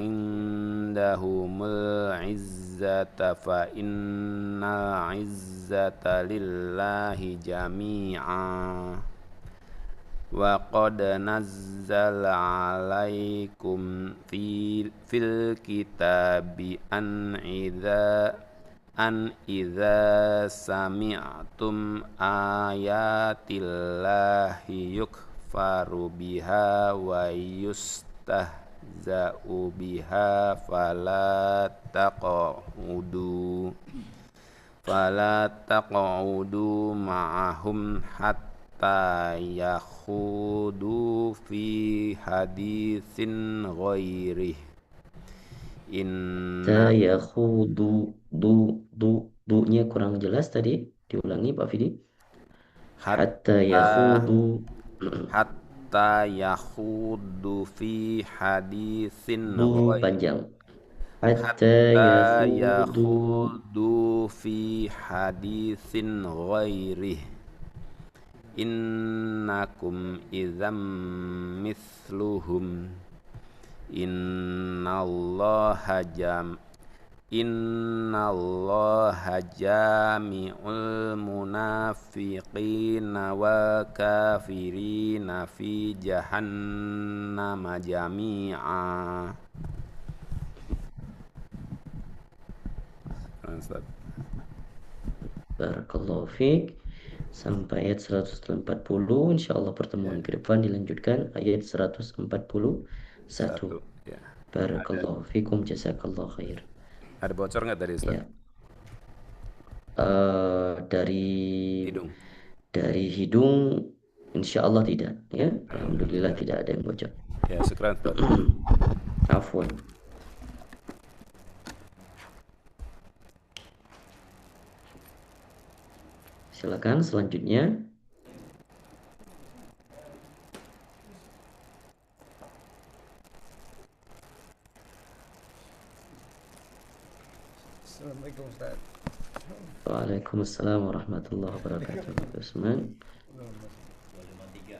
indahumul izzata fa innal izzata lillahi jami'a wa qad nazzala alaikum fil kitabi an idza sami'tum ayatillahi yukfaru biha wa yustahza'u biha fala taq'udu ma'ahum hatta yakhudu fi haditsin ghairih nya kurang jelas tadi, diulangi Pak Fidi. Hatta yakhudu fi haditsin panjang. Hatta yakhudu fi haditsin ghairih innakum idzam mithluhum innallaha jami'ul munafiqina wal kafirina fi jahannama jami'a. Barakallahu fiik. Sampai ayat 140, insyaallah pertemuan ke depan dilanjutkan ayat 141. Ya. Barakallahu fiikum, jazakallahu khair. Ada bocor nggak dari Ustaz? Ya. Dari hidung insyaallah tidak, ya. Alhamdulillah tidak ada yang bocor. Ya, syukran Ustaz. Afwan. Silakan selanjutnya. Assalamualaikum Ustaz. Waalaikumsalam warahmatullahi wabarakatuh. Usman. 253.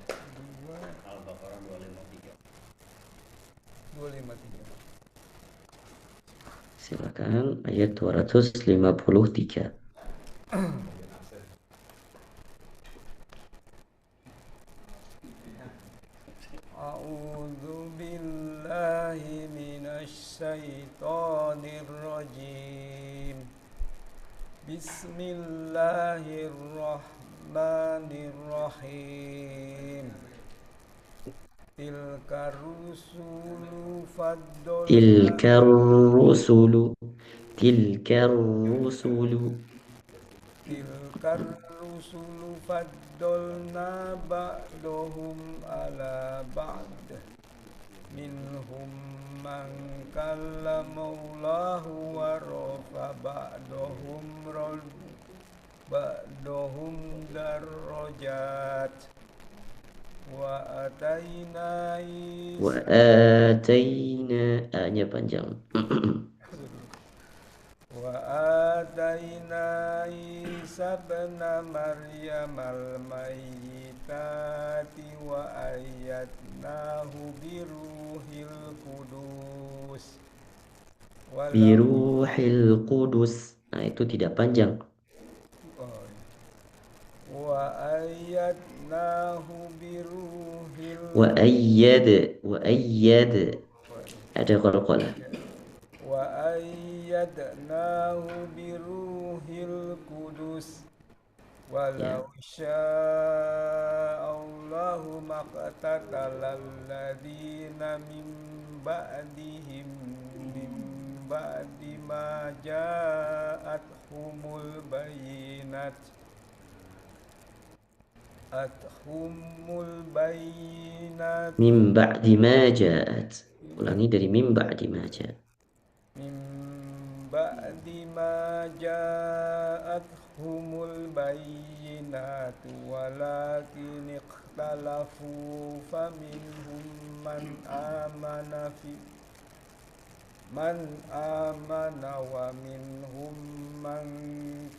Al-Baqarah 253. Silakan ayat 253. A'udzu billahi minasy الشيطان الرجيم بسم الله الرحمن الرحيم تلك الرسل تلك فضلنا الرسل تلك الرسل تلك الرسل فضلنا بعضهم على بعض منهم من كلم الله ورفع بعضهم درجات وآتينا A-nya panjang. وآتينا عيسى ابن مريم البينات وأيدناه بروح القدس Biruhil Qudus. Nah, itu tidak panjang. وأيدناه بروح وأيد ada qalqalah. وأيدناه بروح القدس ولو Ya. شاء الله ما اقتتل الذين من بعدهم من بعد ما جاءتهم البينات Min ba'di ma ja'at. Ulangi dari min ba'di ma ja'at. من بعد ما جاءتهم البينات ولكن اختلفوا فمنهم من آمن ومنهم من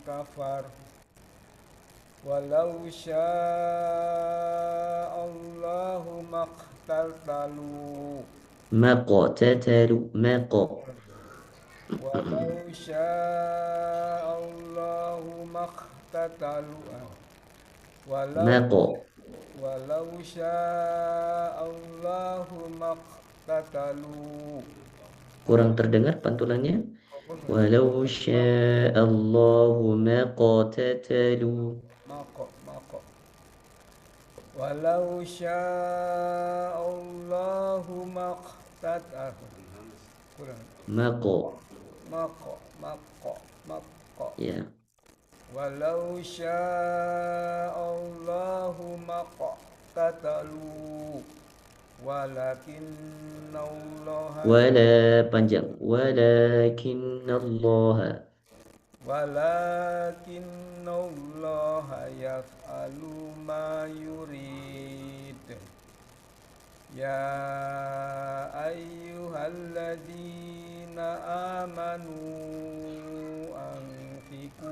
كفر ولو شاء الله ما اقتتلوا ولو شاء الله ما اقتتلوا ولو شاء الله ما اقتتلوا. Kurang terdengar pantulannya. Walau sya'allahu maqtatalu. Walau sya'allahu maqtatalu. Maqo. Ya. Walau sya'allahu maqtatalu walakinnallaha Wala panjang. Walakinnallaha yaf'alu ma yurid. Ya ayyuhalladzina amanu anfiqu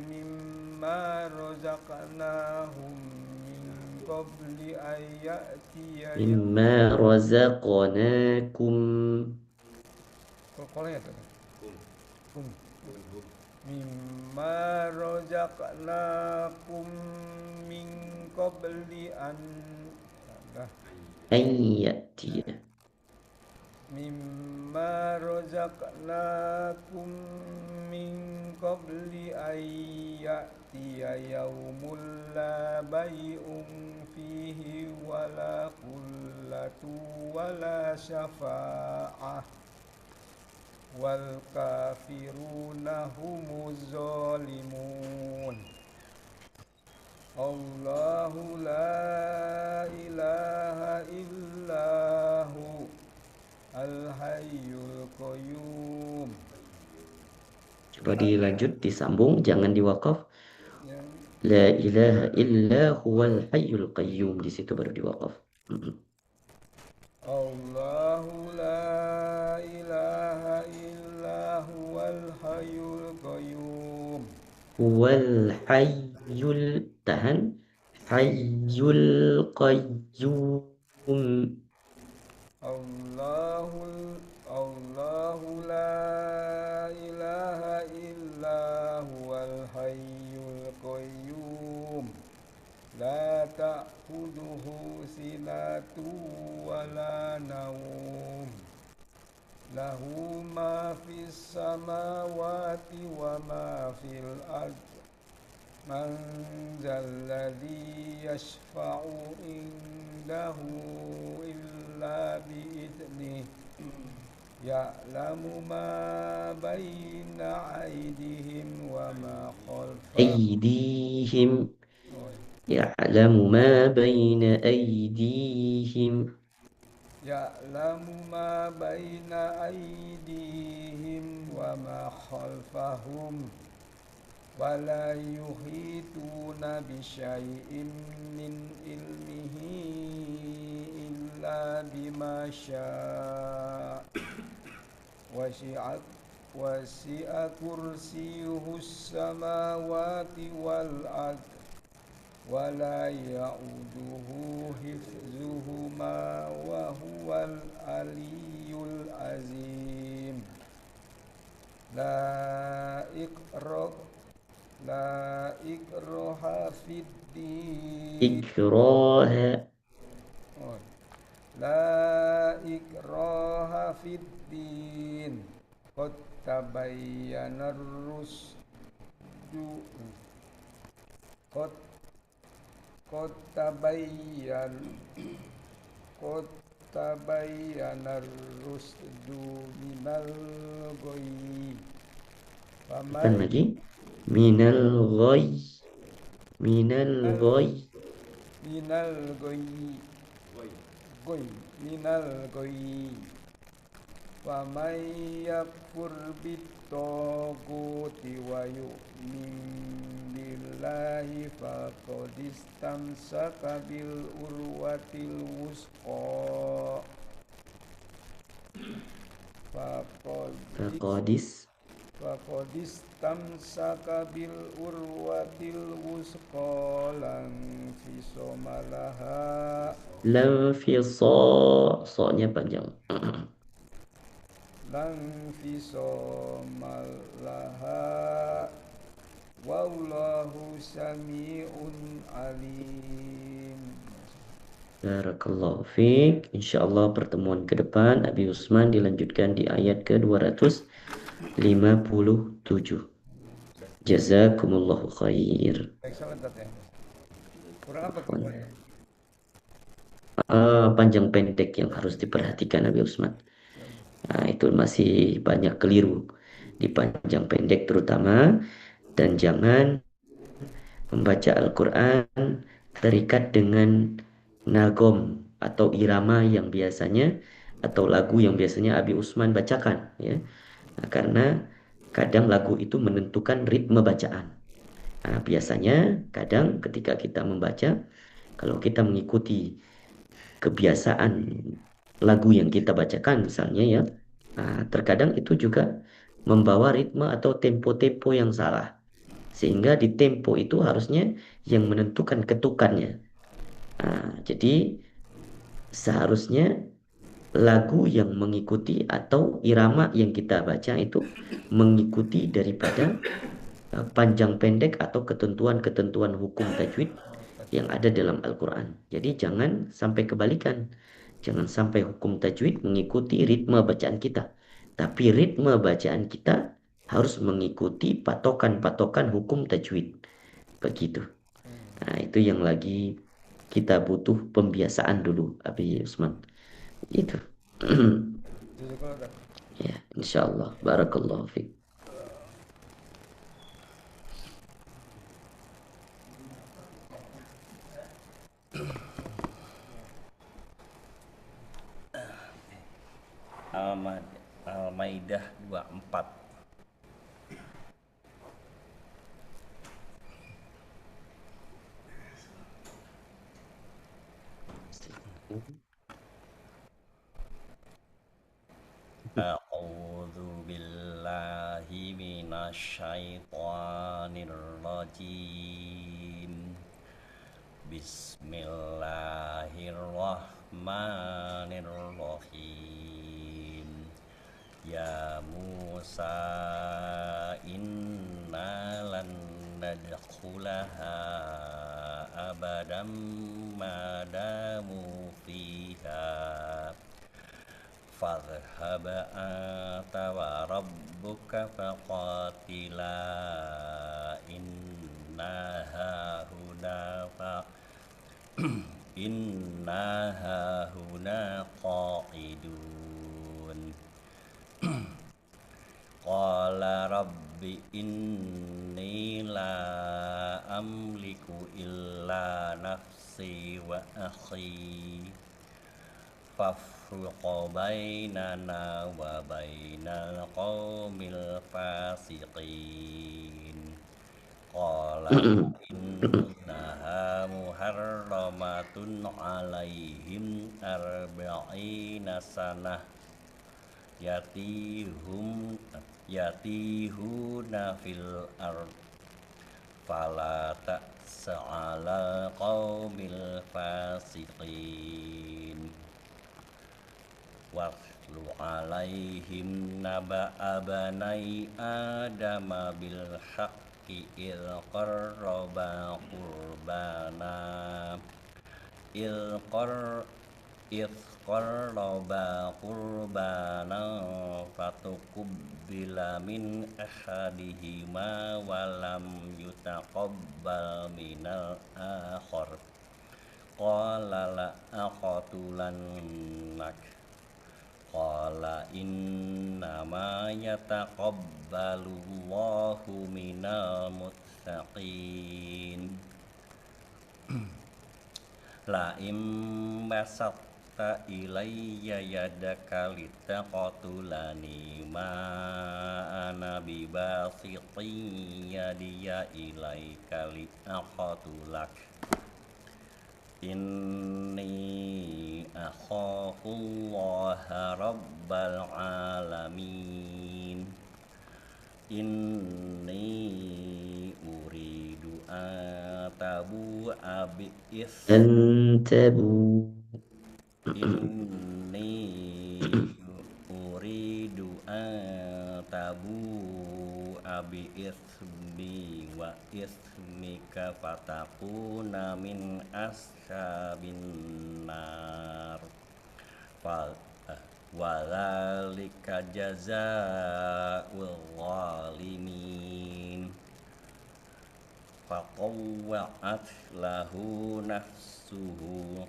mimma razaqnahum min qabli an ya'tiya mimma razaqnakum mimma razaqnakum min qabli an ya'tiya mimma razaqnakum min qabli an ya'tiya yaumul la bay'un fihi wala qullatu wala syafa'ah wal kafiruna humuz zalimun. Allahu la ilaha illahu al-hayyul qayyum. Coba dilanjut, disambung, jangan diwakaf. La ilaha illa huwal hayyul qayyum. Di situ baru diwakaf. Allahu la ilaha illa huwal hayyul qayyum. Huwal hayyul, tahan, hayyul qayyum. Allahu la ilaha illa huwal hayyul qayyum. La ta'khudhuhu sinatu wa la nawm. lahu ma fis samawati wa ma fil ard man zalladhi yashfa'u indahu illa bi'idnih ya'lamu ma baina aydihim wa ma khalfahum أيديهم يعلم ما بين أيديهم ya'lamu ma baina aydihim wa ma khalfahum wa la yuhituna bi syai'in min ilmihi illa bima syaa' wasi'a kursiyuhus samawati wal ard wa la ya'uduhu hifzuhuma wa huwal aliyyul azim la ikraha fid din إكراه La ikraha fid din qad tabayyana ar-rusdu qad tabayyana ar-rusdu minal ghayy Bukan lagi minal ghayy minal ghayy minal ghayy minal ghayy faman yakfur bit-taghuti wa yu'min billahi faqad istamsaka bil urwatil wusqa Faqadis faqad istamsaka bil urwatil wusqa lan fisama laha lam fi so-nya panjang. lan fisama laha wallahu sami'un alim. Barakallahu fiik. Insyaallah pertemuan ke depan Abi Usman dilanjutkan di ayat ke-257. Jazakumullahu khair. Baik, sahabat ya. Kurang apa Afwan. kitabnya? Panjang pendek yang harus diperhatikan Abi Usman. Nah, itu masih banyak keliru di panjang pendek terutama, dan jangan membaca Al-Quran terikat dengan nagom atau irama yang biasanya atau lagu yang biasanya Abi Usman bacakan, ya. Nah, karena kadang lagu itu menentukan ritme bacaan. Nah, biasanya kadang ketika kita membaca, kalau kita mengikuti kebiasaan lagu yang kita bacakan misalnya, ya, nah, terkadang itu juga membawa ritme atau tempo-tempo yang salah, sehingga di tempo itu harusnya yang menentukan ketukannya. Nah, jadi seharusnya lagu yang mengikuti atau irama yang kita baca itu mengikuti daripada panjang pendek atau ketentuan-ketentuan hukum tajwid yang ada dalam Al-Quran. Jadi jangan sampai kebalikan. Jangan sampai hukum tajwid mengikuti ritme bacaan kita. Tapi ritme bacaan kita harus mengikuti patokan-patokan hukum tajwid. Begitu. Nah, itu yang lagi kita butuh pembiasaan dulu, Abi Usman. Itu. Ya, insyaallah. Barakallahu fiik. Al-Maidah 24. A'udzu billahi minasyaitonir rajim. Bismillahirrahmanirrahim. Ya Musa, inna lan nadkhulaha abadan madamu fiha فاذهب أنت وربك فقاتلا إنا هاهنا قاعدون قال رب إني لا أملك إلا نفسي وأخي فافرق بيننا وبين القوم الفاسقين قال إنها محرمة عليهم 40 سنة يتيهون في الأرض فلا تأس على القوم الفاسقين واتل عليهم نبأ بني آدم بالحق إذ قربا قربانا فتقبل من أحدهما ولم يتقبل من الآخر قال لأقتلنك قال إنما يتقبل الله من المتقين لئن بسطت إلي يدك لتقتلني ما أنا بباسط يدي إليك لأقتلك إني أخاف الله رب العالمين إني أريد أن تبوء بإثمي وإثمك فتكون من أصحاب النار وذلك جزاء الظالمين فطوعت له نفسه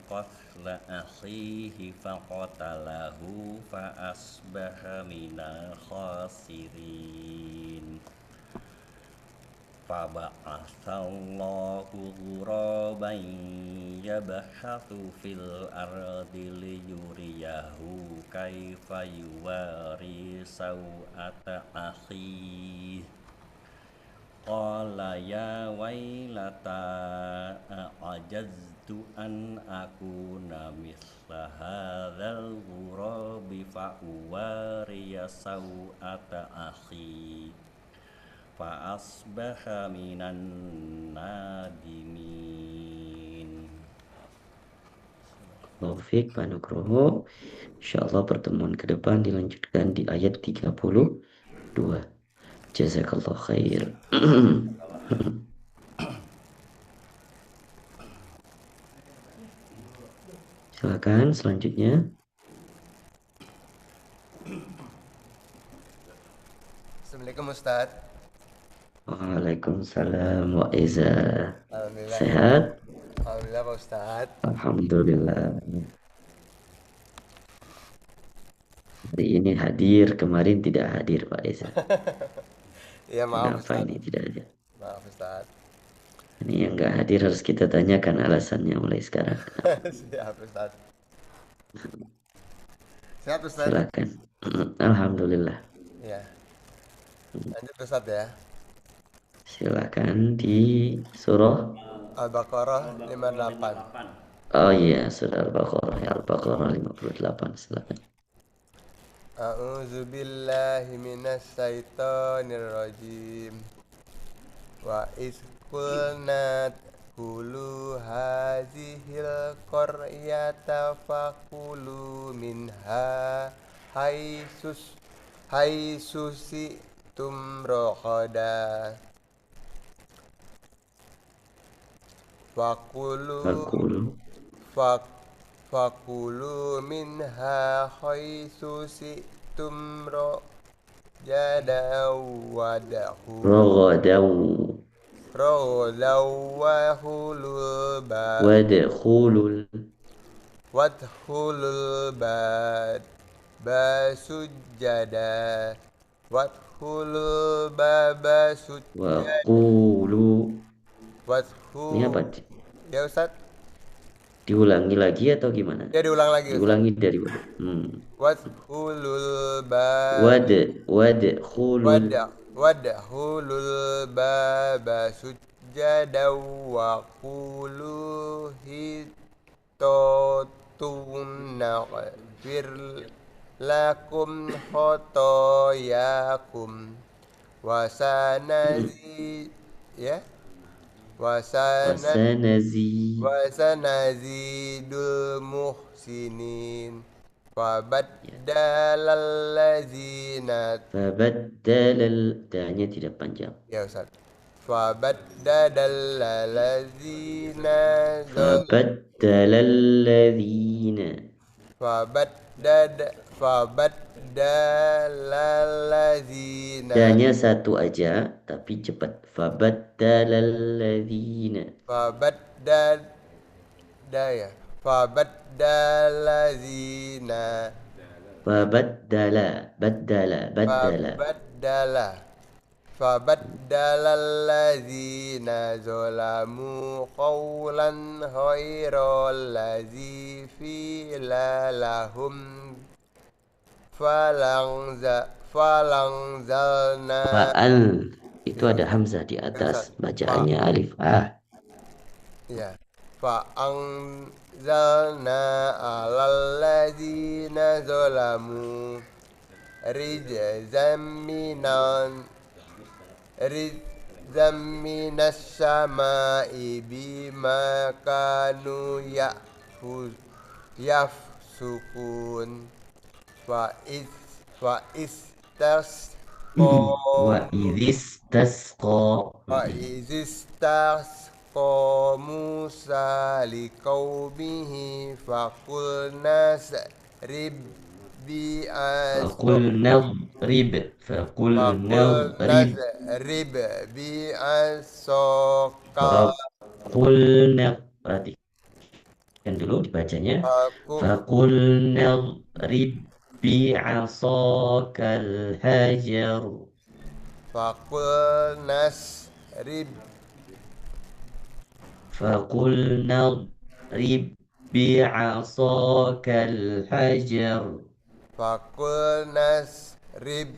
قتل أخيه فقتله فأصبح من الخاسرين فبعث الله غرابا يبحث في الأرض ليريه كيف يواري سوءة أخيه قال يا ويلتى أعجزت أن أكون مثل هذا الغراب فأواري سوءة أخي فأصبح من النادمين. Taufik Pak Nugroho. Insyaallah pertemuan ke depan dilanjutkan di ayat 32. Jazakallah khair. Silakan selanjutnya. Assalamualaikum Ustaz. Waalaikumsalam wa iza. Alhamdulillah. Sehat? Alhamdulillah Pak Ustaz. Alhamdulillah. Hari ini hadir, kemarin tidak hadir Pak Eza. Iya maaf Kenapa Ustaz. ini tidak hadir? Maaf Ustaz. Ini yang nggak hadir harus kita tanyakan alasannya mulai sekarang. Siap Ustaz. Siap Ustaz. Silakan. Alhamdulillah. Iya. Lanjut Ustaz ya. Silakan di surah. Al-Baqarah 58. Oh iya, surah Al-Baqarah. Ya, Al-Baqarah 58. Silakan. A'udzu billahi minasy syaithanir rajim. Wa iz qulna kulu hazihil qaryata fakulu minha haisusitum roqada Fakulu Fakulu. fakulu minha haitsu syi'tum ragadan Ragadan wahulul bab wadkhulul wadkhulul bab basujada wadkhulul baba sujada waqulu. Ini apa? ya Ustaz, Diulangi lagi atau gimana? ya diulang lagi Ustaz. Diulangi dari mana? Wadkhulul bab Wadkhulul wadkhulul baba sujada wa qulu hitatun naghfir lakum khotoyakum wasanazi ya wasanazidul muhsinin fabaddalal ladzina tanya tidak panjang. ya Ustaz fabaddalal ladzina tanya satu aja tapi cepat. Fabaddalalladzina fabaddalalladzina zalamu qawlan ghairal ladzi qila lahum falangzalna fa'al itu ada hamzah di atas, bacaannya alif ya fa'anzalna alal ladzina zalamu rijzam minas sama'i bima kanu yafsukun wa istasqa Musa liqaumihi faqul nasrib perhatikan dulu dibacanya. Faqul nadrib bi'asakal hajar. Faqul nadrib bi'asakal hajar. Faqul nasrib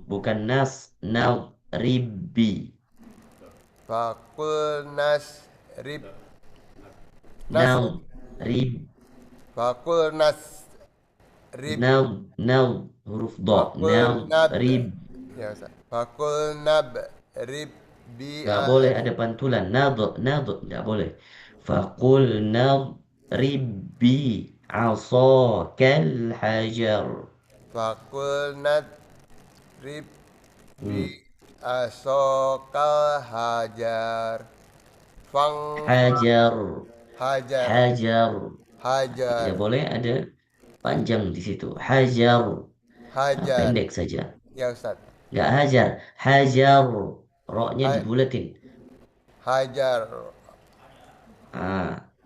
bukan nadribi. Faqul nasrib huruf dha. Nadrib. Ya Ustaz. Faqul nabrib Nggak boleh ada pantulan. Nggak boleh. Faqul nadrib bi asakal hajar. Faqul nadrib bi asakal hajar. Hajar. Tidak boleh ada panjang di situ. Hajar. Pendek saja. Ya Ustaz. Nggak hajar. Roknya dibulatin. Hajar.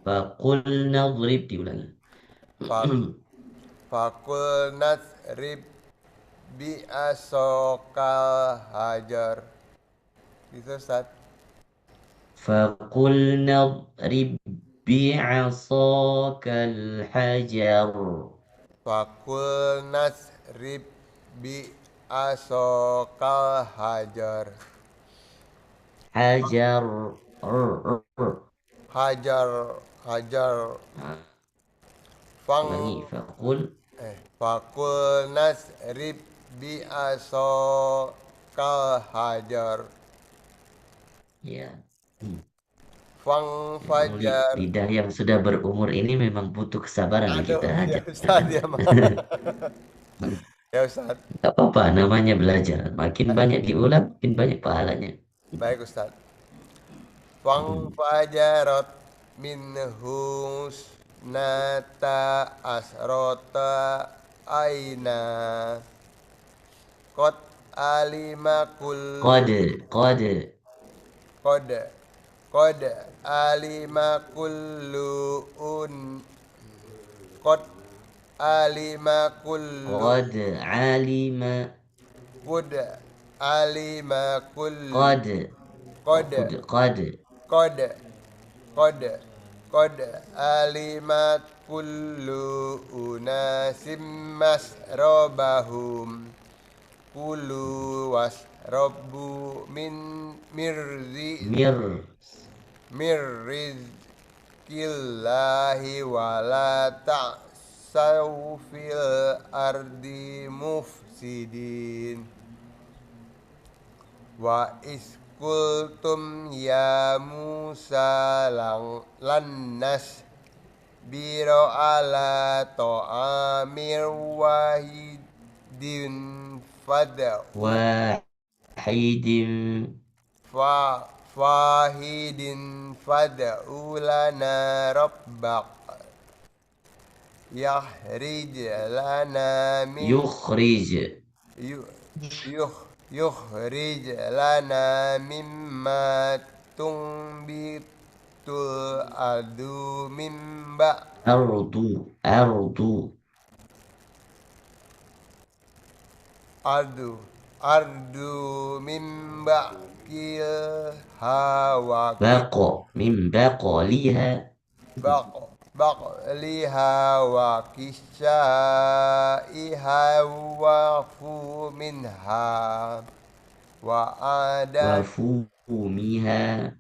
Faqul nadrib diulangi. Faqul nadrib bi asakal hajar. Gitu Ustaz. Faqul nadrib bi'asakal hajar. Faqul nadrib bi asakal hajar. Faqul nasrib bi asakal hajar. Ya. Fang fajar. Lidah yang sudah berumur ini memang butuh kesabaran ya kita aja. Ya Ustaz, ya Ustaz. Gak apa-apa, namanya belajar. Makin banyak diulang, makin banyak pahalanya. Baik Ustaz. Fang fajarat minhu nata asrota aina qad alima Qad, kullu qad, qad qad alima kullu un qad alima kullu qad alima, qad alima kullu qad, qad qad, qad qad qad alimat kullu unasim masrabahum kulu wasrabu min mirzi mir, mirrizqillahi wala ta'saw fil ardi mufsidin wa iskultum ya Musa lannas biro ala ta'amir wahidin wahidin, fahidin fad'ulana rabbak yahrij lana min yukhrij, yu- yukhrij lana mimma tumbitul adu mimba ardu, ardu mimba kil hawa min baqaliha, baqliha wa kisaiha wa fu minha wa ada wafumiha,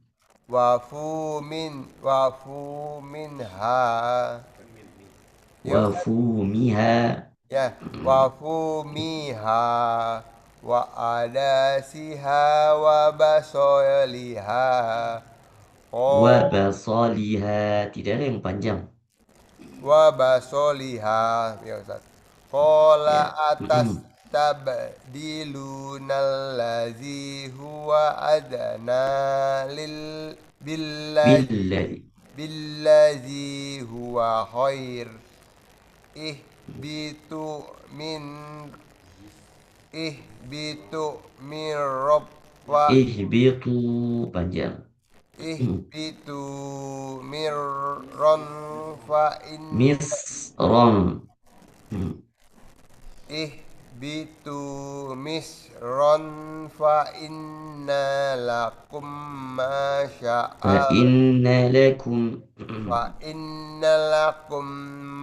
wa fu minha wafumiha, ya wa fu miha wa adasiha wa basoliha wabasaliha, tidak ada yang panjang. wa basoliha ya Ustaz. Qala atas tabdilunal ladzi huwa adna Billadhi, billazi huwa khair ihbitu min rabba ihbitu, panjang. ihbitu mirron fa in Misron, ihbitu misron fa inna lakum ma fa sya'a inna lakum, fa inna lakum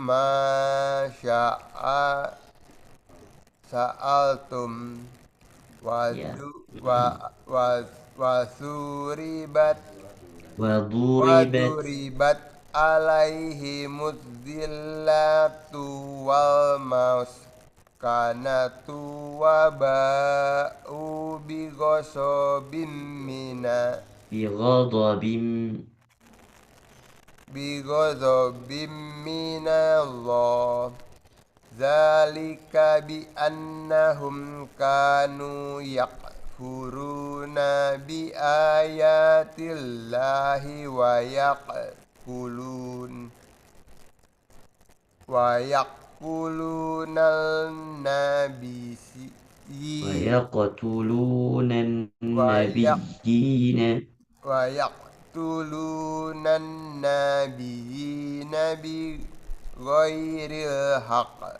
ma sya'a sa'altum wa ya, suribat wa wa duribat, duribat alaihi mudzillatu wal maskanatu wa ba'u bi ghasabin minallah zalika bi annahum kanu yakfuruna bi ayatillahi wa yaqulunal wa nabiyyi yaqtulunan nabiyyina, wa yaqtulunan nabiyyina bi ghairil haqq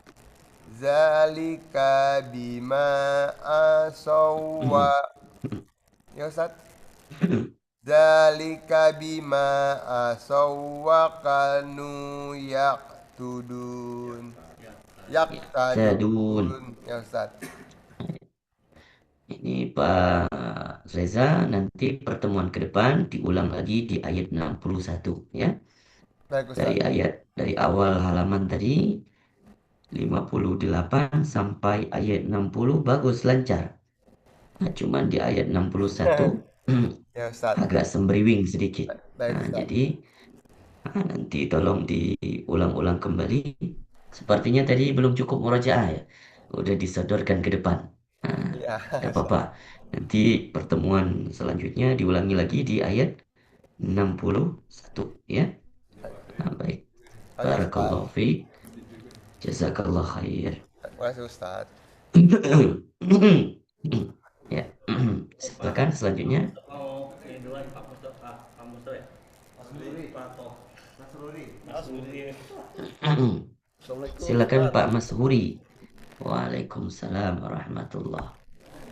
zalika bima asaw wa ya Ustaz zalika bima asaw wa kanu yaqtadun ya Ustaz. Ini Pak Reza, nanti pertemuan ke depan diulang lagi di ayat 61 ya. Baik Ustaz. Dari awal halaman tadi 58 sampai ayat 60 bagus lancar. Nah, cuman di ayat 61 Ya Ustaz. agak sembriwing sedikit. Baik Nah, Ustaz. jadi nanti tolong diulang-ulang kembali. Sepertinya tadi belum cukup murojaah ya. Udah disodorkan ke depan. Nah, Ya. tidak apa-apa. Nanti pertemuan selanjutnya diulangi lagi di ayat 61 ya. Nah, baik. Lanjut, Ustaz. Barakallahu fiik. Jazakallah khair. Terima kasih, Ustaz. Ya. Silakan selanjutnya. Oh, ini duluan Pak Musto, Pak Musto ya. Silakan Pak Mas Huri. Waalaikumsalam warahmatullah.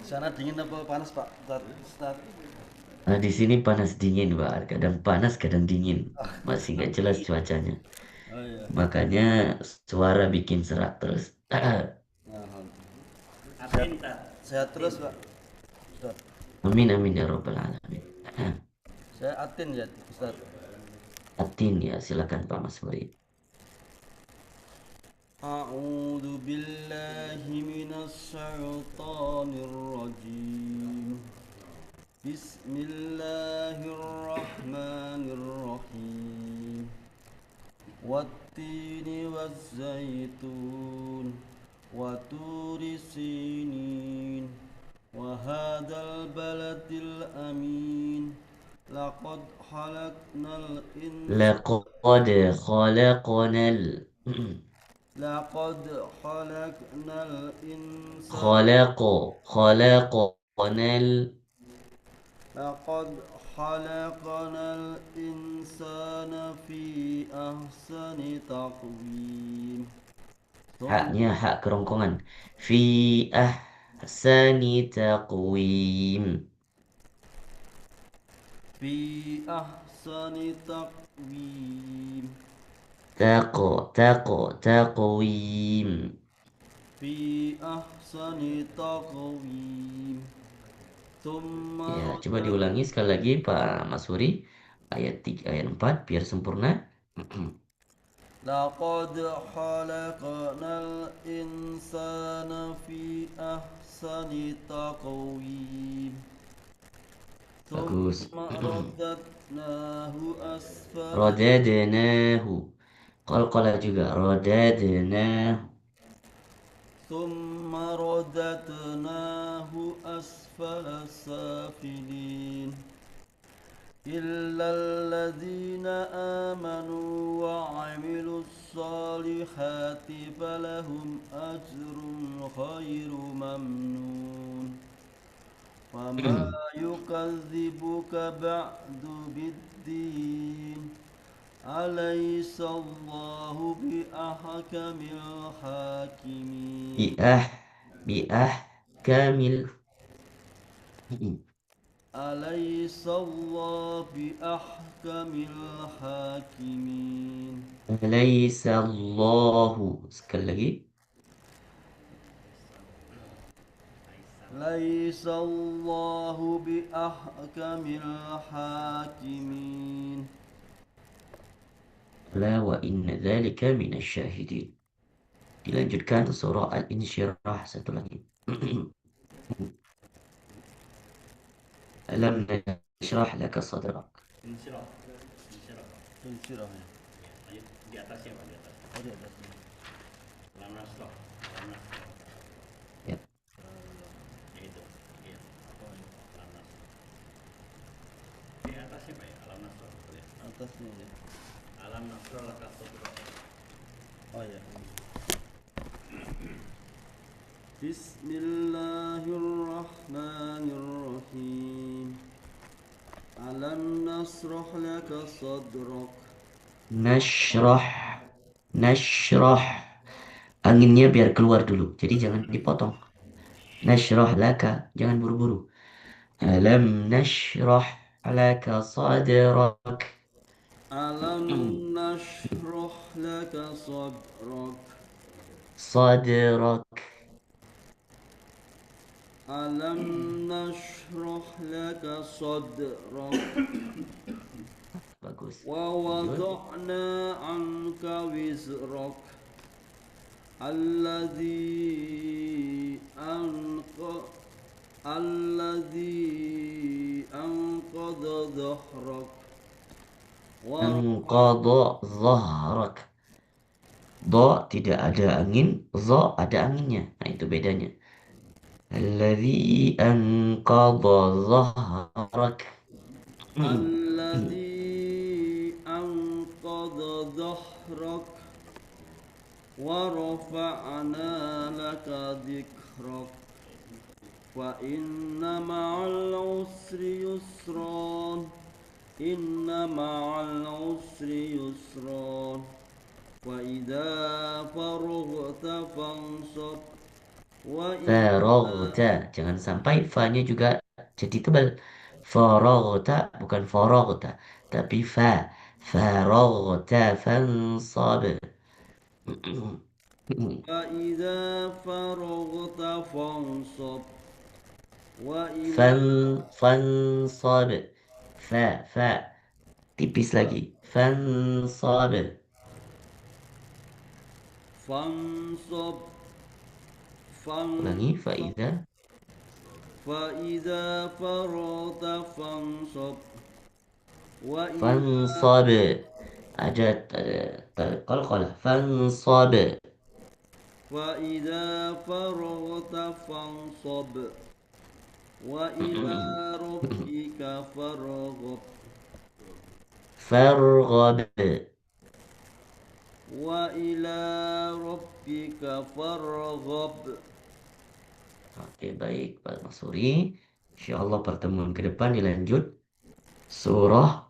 Sana dingin apa panas Pak? Ustaz. Nah, di sini panas dingin, Pak. Kadang panas, kadang dingin. Masih nggak jelas cuacanya. Oh iya. Makanya suara bikin serak terus. Sehat terus Pak. Ustaz. Amin amin ya robbal alamin. Saya Atin ya Ustaz. Atin ya, silakan Pak Mas Huri. A'udzu billahi minasy syaithanir rajim. Bismillahirrahmanirrahim. Wattini wazzaitun wa turi sinin wa hadzal baladil amin. Laqad khalaqnal Laqad khalaqnal Laqad khalaqnal insana khalaqnal Laqad khalaqnal insana fi ahsani taqwim. haknya hak kerongkongan. Fi ahsani taqwim. Fi ahsani taqwim. Taqwim. Fi ahsani taqwim. Ya, coba diulangi sekali lagi Pak Mas Huri. Ayat 3, ayat 4 biar sempurna. Laqad khalaqnal insana fi ahsani taqwim. Bagus. Radadnahu asfala Radadnahu. Qalqalah juga. Radadnahu. Thumma radadnahu asfala safilin. Illa alladhina amanu wa 'amilus salihati falahum ajrun khairu mamnun. Wama yukadzibuka ba'du biddin. Alaisallahu biahkamil hakimin. Kamil. Alaisallahu biahkamil hakimin. Alaisallahu. Sekali lagi. Laisallahu biahkamil hakimin. La wa inna dzalika minasyahidin. Dilanjutkan surah Al-Insyirah satu lagi. Alam nashrah laka sadrak. Insyirah. Insyirah ya. Ayat di atasnya Pak, di atas. Oh, di atasnya. Lam nasrah. Ya. Itu. Iya. Lam nasrah. Di atasnya Pak ya, alam nasrah. Ya. Atasnya ya. Alam nasrah laka sadrak. Oh ya. Bismillahirrahmanirrahim. Alam nasrah laka sadrak. Nashrah. Anginnya biar keluar dulu. Jadi jangan dipotong. Nashrah laka. Jangan buru-buru. Alam nashrah laka sadrak. Alam nashrah laka sadrak. Sadrak. Alam nashrah laka sadrak. Bagus. Wa wada'na anka wizrak. Alladhi anqadha dhahrak. Anqadha zahrak. Do tidak ada angin, zo ada anginnya. Nah, itu bedanya. Alladhi anqadha zahrak. Alladhi anqadha ظهرك ورفعنا لك ذكرك فإن مع العسر يسرا إن مع العسر يسرا وإذا فرغت فانصب وإلى Farogta, jangan sampai fa-nya juga jadi tebal. Farogta bukan farogta, tapi fa. Farogta fansab. فإذا فرغت فانصب وإلى Fan fansab. Fa tipis lagi. Fansab. فانصب Ulangi faida. فإذا فرغت فانصب وإلى Fansab. Ada qalqalah. Fansab. فإذا فرغت فانصب وإلى ربك فارغب Farghab. وإلى ربك فارغب. Oke, baik Pak Masuri. Insyaallah pertemuan ke depan dilanjut surah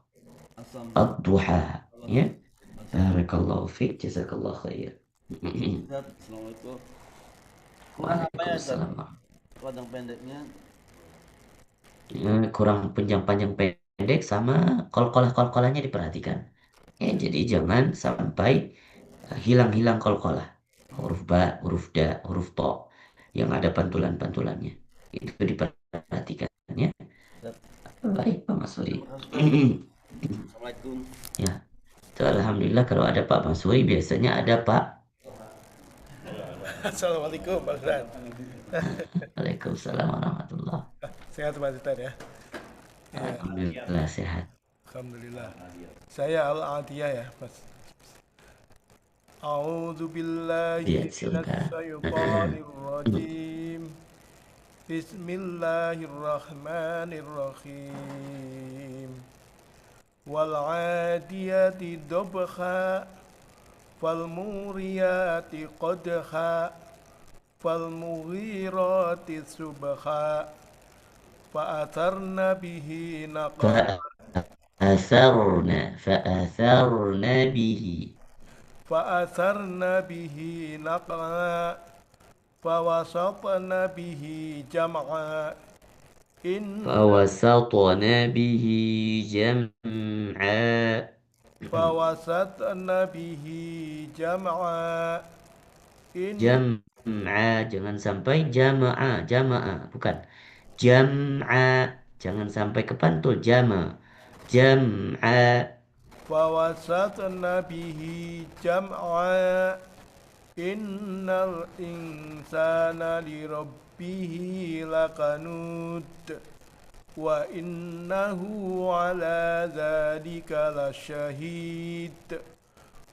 Ad-Duha. Ya. Barakallahu fiik, jazakallahu khair. Assalamualaikum. Kurang apa ya, Ustaz? Waalaikumsalam. Panjang pendeknya. Kurang panjang pendek sama kol-kolahnya diperhatikan. Ya, jadi jangan sampai hilang-hilang kol-kolah. Huruf ba, huruf da, huruf to yang ada pantulan-pantulannya. Itu diperhatikan ya. Baik Pak Masuri. Assalamualaikum. Ya. Itu alhamdulillah kalau ada Pak Masuri biasanya ada Pak. Assalamualaikum Pak Ustaz. Waalaikumsalam warahmatullahi. Sehat Pak Ustaz ya? Alhamdulillah sehat. Alhamdulillah. Saya Al-Adiyah ya Mas. A'udzu billahi Iya, silakan. minasyaitonir rajim. Bismillahirrahmanirrahim. Wal 'adiyati dabha fal muriyati qadha fal mughirati subha fa atarna bihi naqa فأثرنا به فأثرن به نقعا فوسطن به جمعا فوسطنا به جمعا فوسطن به جمعا جمعا jangan sampai jama'a bukan jam'a, jangan sampai kepantul jam'a فوسطن به جمعا إن الإنسان لربه لقنوت وإنه على ذلك لشهيد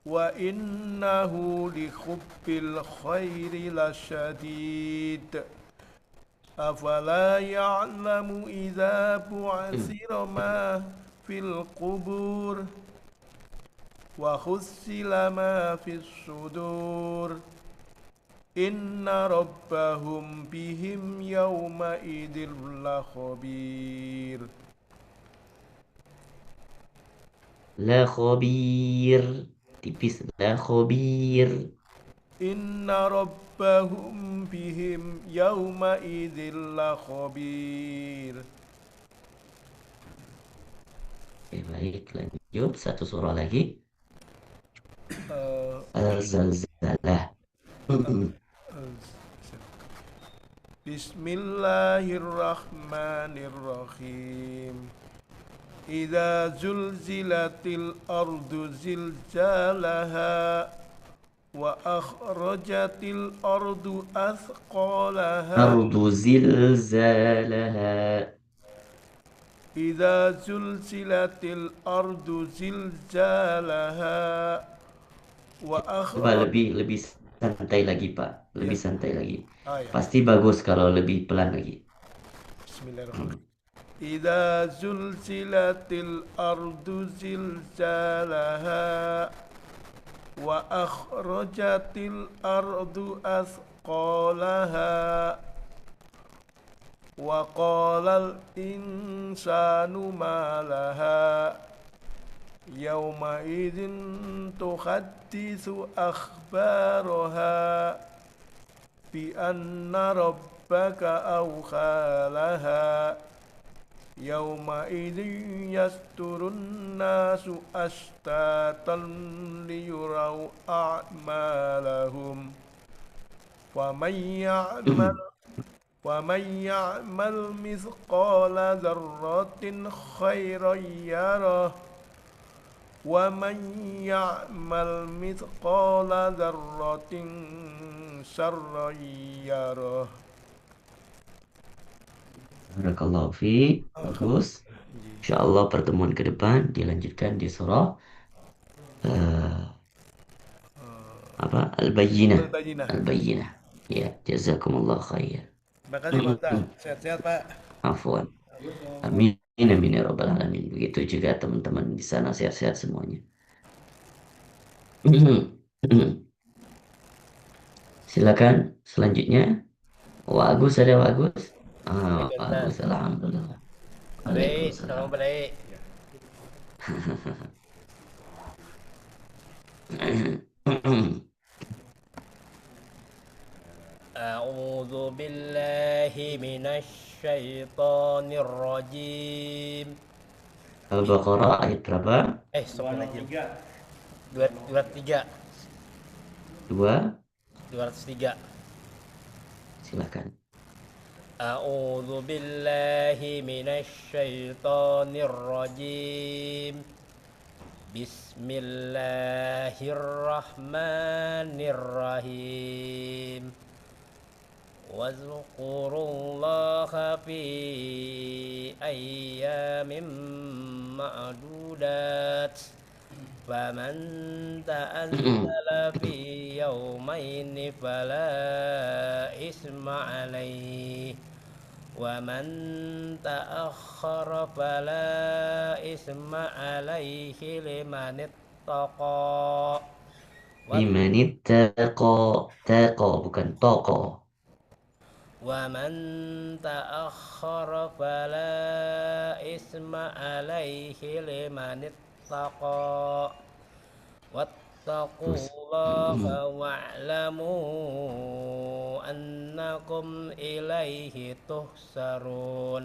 وإنه لحب الخير لشديد أفلا يعلم إذا بعثر ما في القبور وحصل ما في الصدور إن ربهم بهم يومئذ لخبير. la khabir, tipis la khabir. إن ربهم بهم يومئذ لخبير. Oke, baik, lanjut satu surah lagi. Uh, Al-Zalzalah. Bismillahirrahmanirrahim. Idza zulzilatil ardu zilzalaha wa akhrajatil ardu athqalaha. Ardu zilzalaha. Idza zulzilatil ardu zilzalaha wa Coba lebih santai lagi Pak, lebih santai lagi. ya. Pasti bagus kalau lebih pelan lagi. Bismillahirrahmanirrahim. إذا زلزلت الأرض زلزالها وأخرجت الأرض أثقالها وقال الإنسان ما لها يومئذ تحدث أخبارها بأن ربك أوحى لها يومئذ يصدر الناس أشتاتا ليروا أعمالهم ومن يعمل مثقال ذرة خيرا يره ومن يعمل مثقال ذرة شرا يره. Barakallahu fi. Bagus. Insyaallah pertemuan ke depan dilanjutkan di surah Al-Bayyinah. Al-Bayyinah. Ya, jazakumullah khair. Terima kasih Pak Ustaz. Sehat-sehat Pak. Afwan. Amin amin ya rabbal alamin. Begitu juga teman-teman di sana sehat-sehat semuanya. Silakan selanjutnya. Wak Agus, ada Wak Agus? Wak Agus, alhamdulillah. Baik, sama baik. A'udzu billahi minasy syaithanir rajim. Al-Baqarah ayat berapa? Astagfirullahaladzim. 203. 203. Silakan. A'udzu billahi minasy syaithanir rajim. Bismillahirrahmanirrahim. Wazkurullaha fi ayyamin ma'dudat. Faman ta'azzala fi yawmaini fala isma alaihi. ومن تأخر فلا إثم عليه لمن اتقى Liman ittaqa. Taqa bukan taqa. ومن تأخر فلا إثم عليه لمن اتقى واتقوا الله واعلموا أنكم إليه تحشرون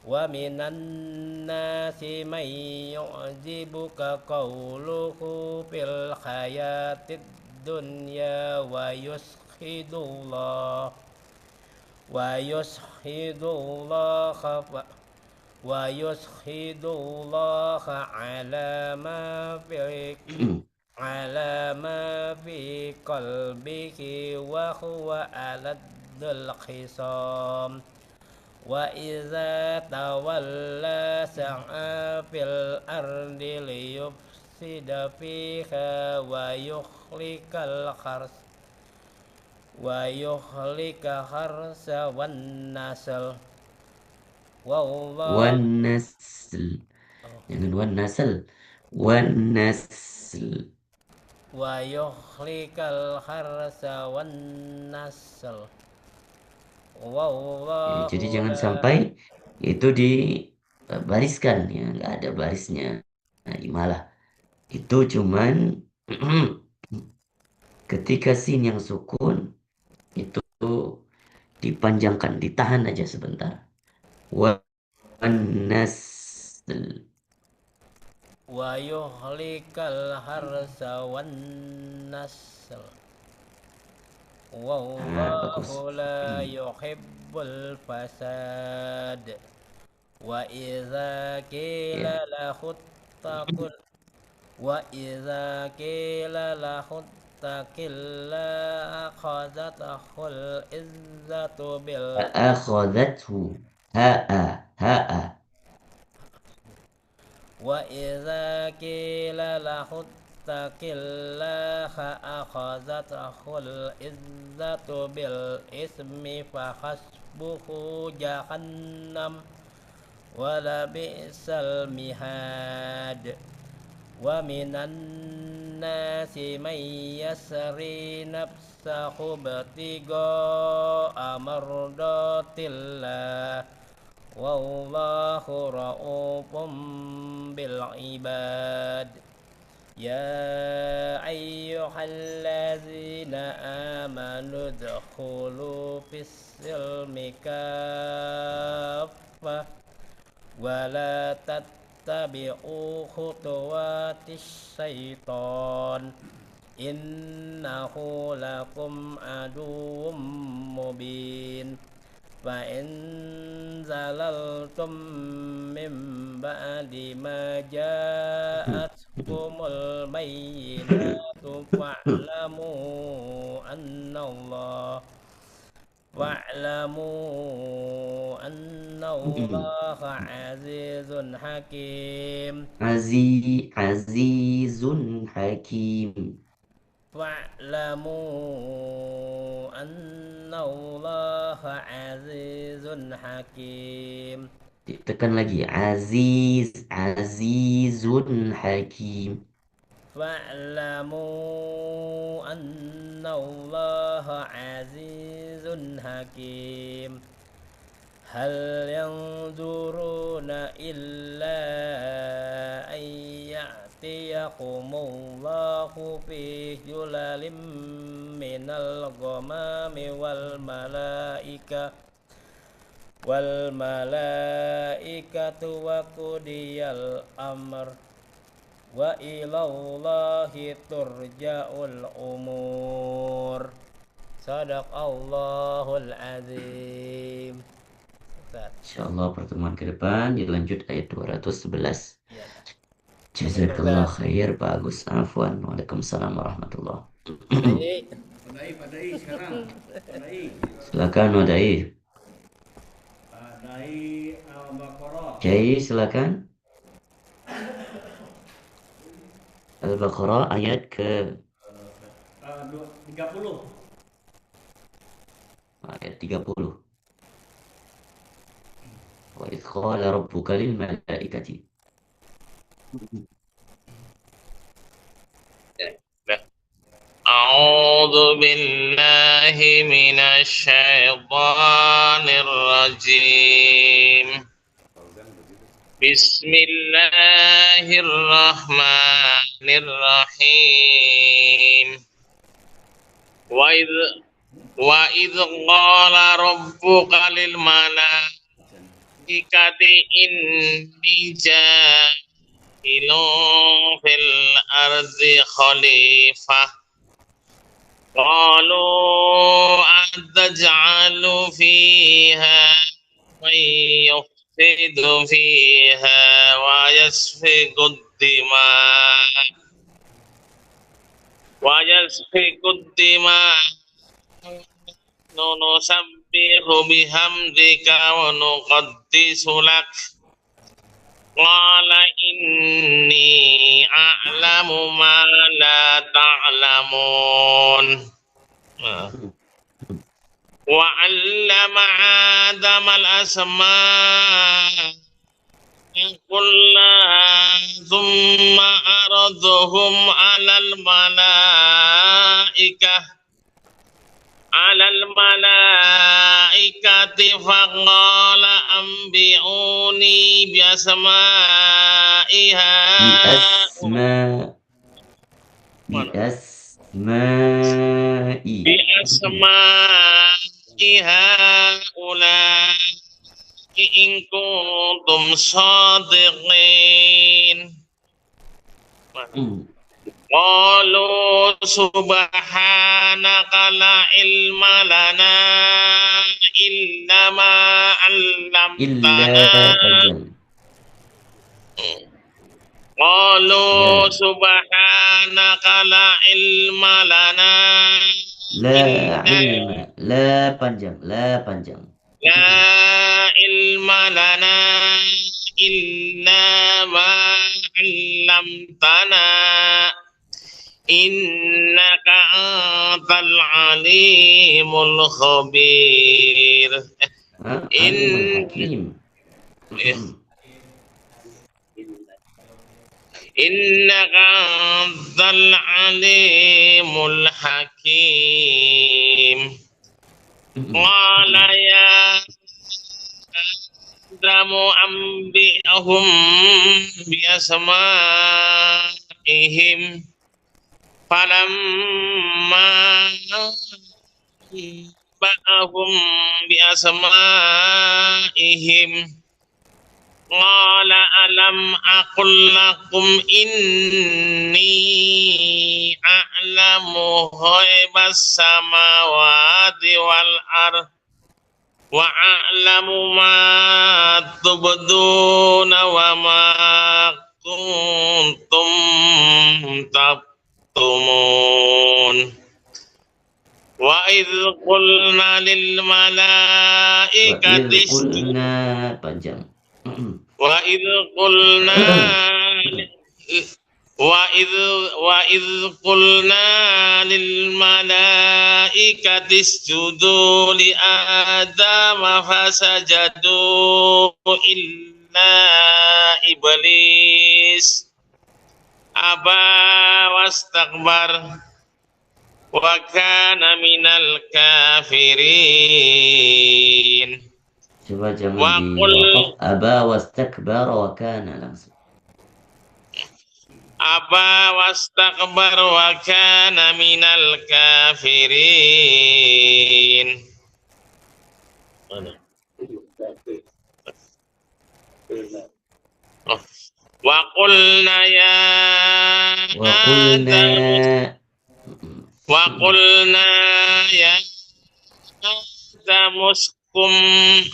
ومن الناس من يعجبك قوله في الحياة الدنيا ويشهد الله على ما في قلبه وهو ألد الخصام وإذا تولى سعى في الأرض ليفسد فيها ويهلك الحرث والنسل والنسل. Jangan والنسل. والنسل. ويهلك الحرث والنسل. Jadi jangan sampai itu dibariskan ya, nggak ada barisnya. Nah, malah itu cuman ketika sin yang sukun itu dipanjangkan, ditahan aja sebentar. والنسل. ويهلك الحرث والنسل. والله لا يحب الفساد. وإذا قيل له اتق الله أخذته العزة أخذته هاء. وإذا قيل له اتق الله أخذته العزة بالإثم فحسبه جهنم ولبئس المهاد ومن الناس من يسري نفسه ابتغاء مرضات الله والله رؤوف بالعباد يا أيها الذين آمنوا ادخلوا في السلم كافة ولا تتبعوا خطوات الشيطان إنه لكم عدو مبين فإن زللتم من بعد ما جاءتكم البينات فاعلموا أن الله عزيز حكيم عزيز حكيم واعلموا أن الله عزيز حكيم Tekan lagi. Azizun hakim. واعلموا أن الله عزيز حكيم هل ينظرون إلا أن يأتيهم الله في ظلال من الغمام والملائكة وقضي الأمر وإلى الله ترجع الأمور صدق الله العظيم. Insyaallah pertemuan ke depan dilanjut ayat 211. Ya. Jazakallah khair Pak Agus. Afwan. Waalaikumsalam warahmatullahi. Padai sekarang. Silakan Wadai. Padai Al-Baqarah. Kiai silakan. Al-Baqarah ayat ke 30. ayat 30. Wa idh qala rabbuka lil malaikati. أعوذ بالله من الشيطان الرجيم بسم الله الرحمن الرحيم وإذ قال ربك للملائكة إني جاعل في الأرض خليفة قالوا أتجعل فيها من يفسد فيها ويسفك الدماء نسبح بحمدك ونقدس لك قال إني أعلم ما لا تعلمون وعلم آدم الأسماء كلها ثم عرضهم على الملائكة فقال أنبئوني بأسماء هؤلاء إن كنتم صادقين قالوا سبحانك لا علم لنا إلا ما علمتنا قالوا سبحانك لا علم لنا لا panjang لا علم لنا إلا ما علمتنا إنك أنت العليم الخبير innaka antal alimul hakim. Qala ya Adamu ambi'ahum biasma'ihim falamma ba'ahum biasma'ihim qala alam aqul lakum inni a'lamu ghaibas samawati wal ardh wa a'lamu ma tubduna wa ma kuntum taktumun. Wa idh qulna lil malaikati panjang. wa idh qulna wa idh qulna lil malaikati isjudu li adama fasajadu illa iblis aba wastakbar wa kana minal kafirin. Coba jangan di wakaf. Aba wastakbar wa kana langsung. Aba wastakbar wa kana minal kafirin. Wa qulna ya Adam uskum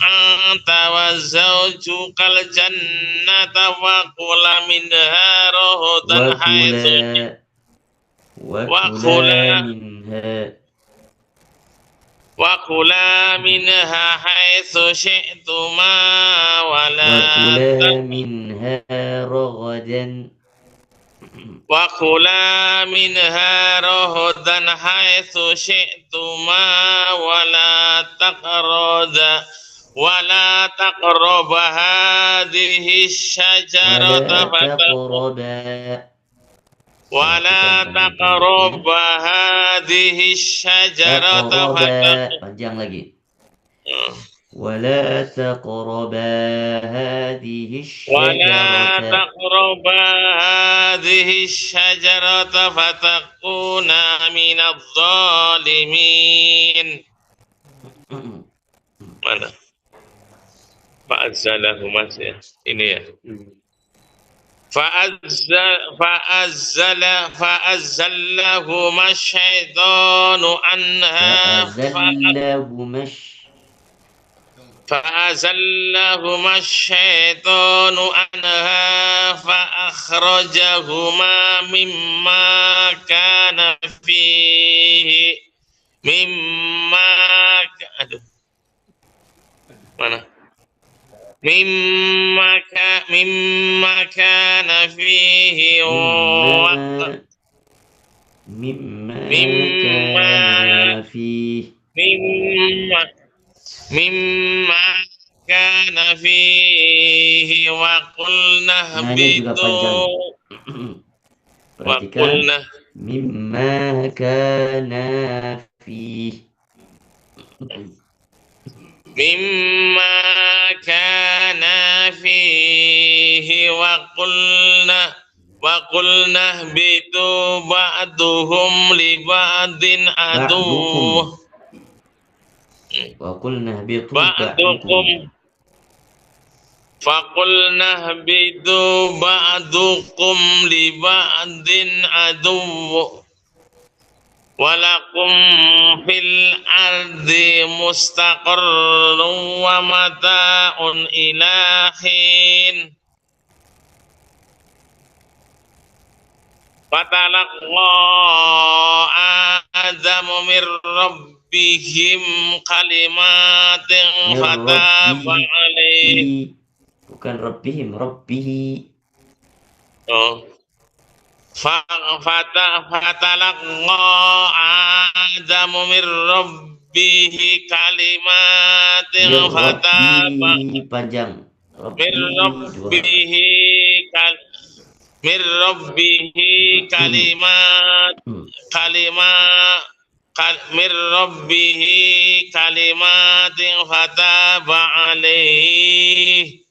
anta wa zawjukal jannata wa kula minha rohotan haitsu wa kula minha haitsu syi'tuma wa kula minha rohodan haitsu syi'tuma wa la taqraba hadhihi syajarata panjang lagi. ولا تقربا هذه الشجرة فتكونا من الظالمين. Mana? Fa'azzalahuma ini ya. Fa'azzalahuma syaitanu anha فأزلهما الشيطان عنها فأخرجهما مما كان فيه مما كان فيه wa qulna habitu mimma kana fihi wa qulna habitu ba'duhum li ba'din aduwwun Faqulna habitu ba'dukum li ba'din aduwwun walakum fil ardi mustaqarrun wa mata'un ila hin. Fatalaqqa Adamu mir rabbihim kalimatin fataba alaihi. Bukan rabbihim, rabbihi. Oh. Fatalaqqa Adamu mir rabbihi kalimatin fataba panjang. Mir rabbihi Mir rabbihi kalimat mir rabbihi kalimatin fataba alaihi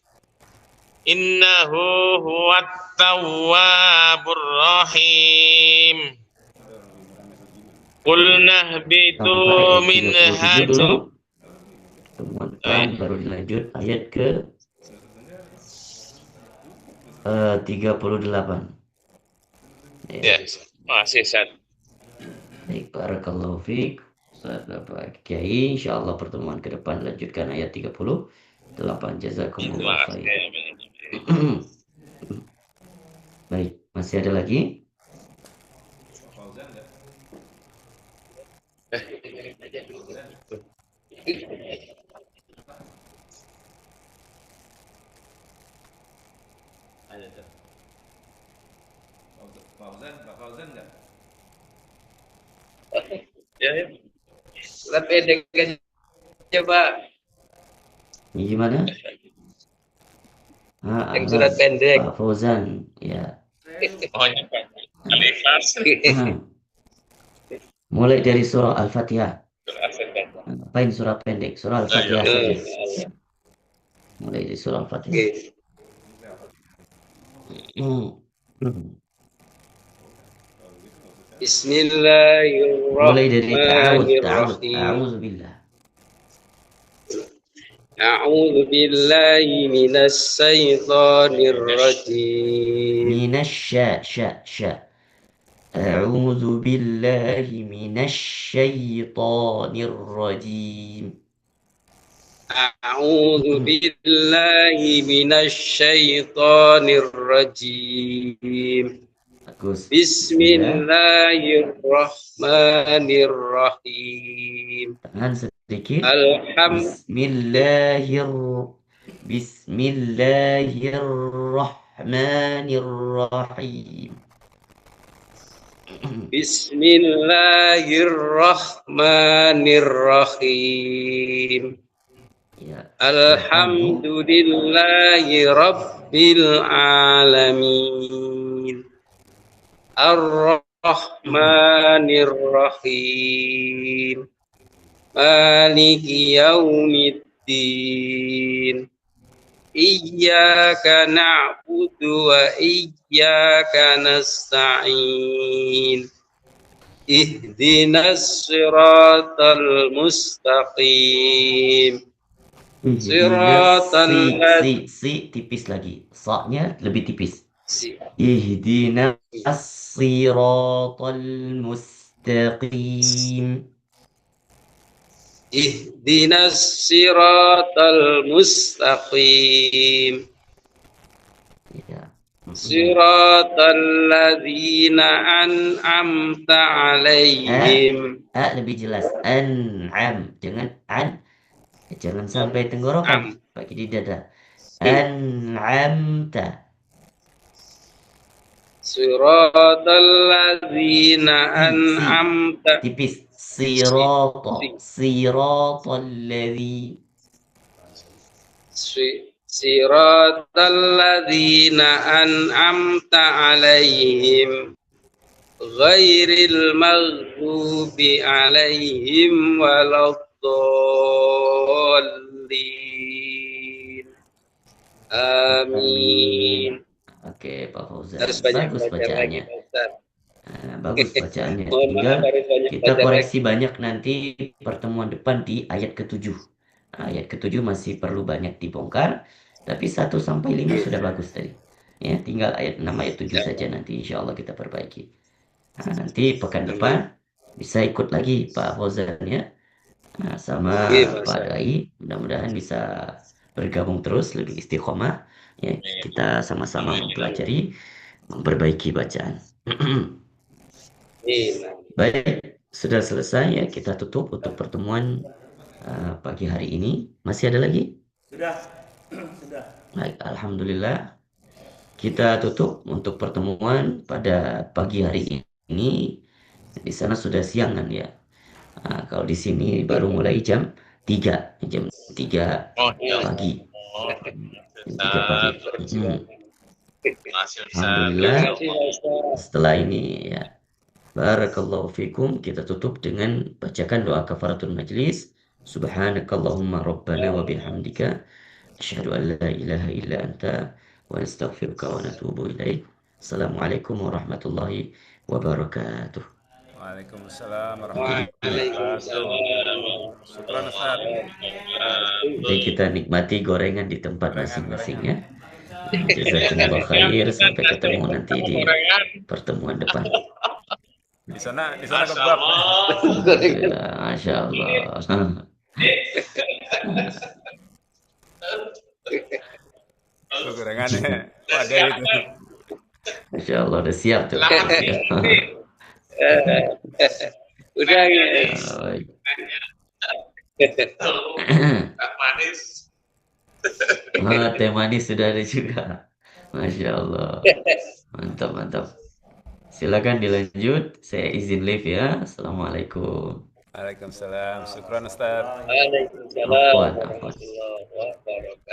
innahu huwat tawwabur rahim. Qulna hbitu minha dulu. Pertemuan depan baru dilanjut ayat ke 38. Ya, masih Ustaz. Baik, barakallahu fiik. Ustaz Bapak Kiai, insyaallah pertemuan ke depan lanjutkan ayat 38. Jazakumullah khair. Baik, masih ada lagi? Pak Fauzan enggak? Ya. Surat pendek aja, Pak. Ini gimana? Yang surat pendek. Pak Fauzan, ya. Pokoknya Al-Ikhlas. Mulai dari surah Al-Fatihah. Ngapain surah pendek? Surah Al-Fatihah saja. Mulai dari surah Al-Fatihah. Bismillahirrahmanirrahim. A'udzu billahi minasy syaithanir rajim. A'udzu billahi minasy syaithanir rajim. A'udzu billahi minasy syaithanir rajim. Bismillahirrahmanirrahim. Tahan sedikit. Bismillahirrahmanirrahim. Bismillahirrahmanirrahim. Alhamdulillahi rabbil alamin. Ar-Rahmanir-Rahim. Maliki yaumiddin. Iyyaka na'budu wa iyyaka nasta'in. Ihdinas siratal mustaqim. Siratal si tipis lagi. Sa-nya lebih tipis. Ihdinas siratal mustaqim. Ihdinas siratal mustaqim. Siratal ladzina an'amta alaihim. Lebih jelas. An'am. Jangan an. Jangan sampai tenggorokan. Pakai di dada. An'amta. Siratal ladzina an'amta. Tipis. Siratal ladzi. Siratal ladzina an'amta alaihim. Ghairil maghdubi alaihim waladdallin. Amin. Oke, Pak Fauzan. Bagus bacaannya. Bagus bacaannya. Tinggal kita koreksi banyak nanti pertemuan depan di ayat ke-7. Ayat ke-7 masih perlu banyak dibongkar, tapi 1 sampai 5 sudah bagus tadi. Ya, tinggal ayat 6 ayat 7 saja nanti insya Allah kita perbaiki. Nanti pekan depan bisa ikut lagi Pak Fauzan ya. Sama Pak Dai, mudah-mudahan bisa bergabung terus lebih istiqomah. Ya, kita sama-sama mempelajari, memperbaiki bacaan. Baik, sudah selesai ya, kita tutup untuk pertemuan pagi hari ini. Masih ada lagi? Sudah. Baik, alhamdulillah. Kita tutup untuk pertemuan pada pagi hari ini. Di sana sudah siang kan ya. Kalau di sini baru mulai jam 3 pagi. Jam 3 pagi. Masih Ustaz. Alhamdulillah. Terima kasih Pak Ustaz. Setelah ini ya, barakallahu fikum, kita tutup dengan bacakan doa kafaratul majlis. Subhanakallahumma rabbana wa bihamdika asyhadu an la ilaha illa anta wa nastaghfiruka wa natubu ilaik. Assalamualaikum warahmatullahi wabarakatuh. Waalaikumsalam warahmatullahi wabarakatuh. Waalaikumsalam. Syukran Ustaz. Jadi kita nikmati gorengan di tempat masing-masing ya. Jazakumullah khair, sampai ketemu nanti di pertemuan depan. Di sana kebab. Ya, Masya Allah. Gorengannya ada itu. Masya Allah, udah siap tuh. Udah guys. Manis. Teh manis sudah ada juga. Masya Allah. Mantap, mantap. Silakan dilanjut. Saya izin live ya. Assalamualaikum. Waalaikumsalam. Syukran Ustaz. Waalaikumsalam Afwan, afwan. warahmatullahi wabarakatuh.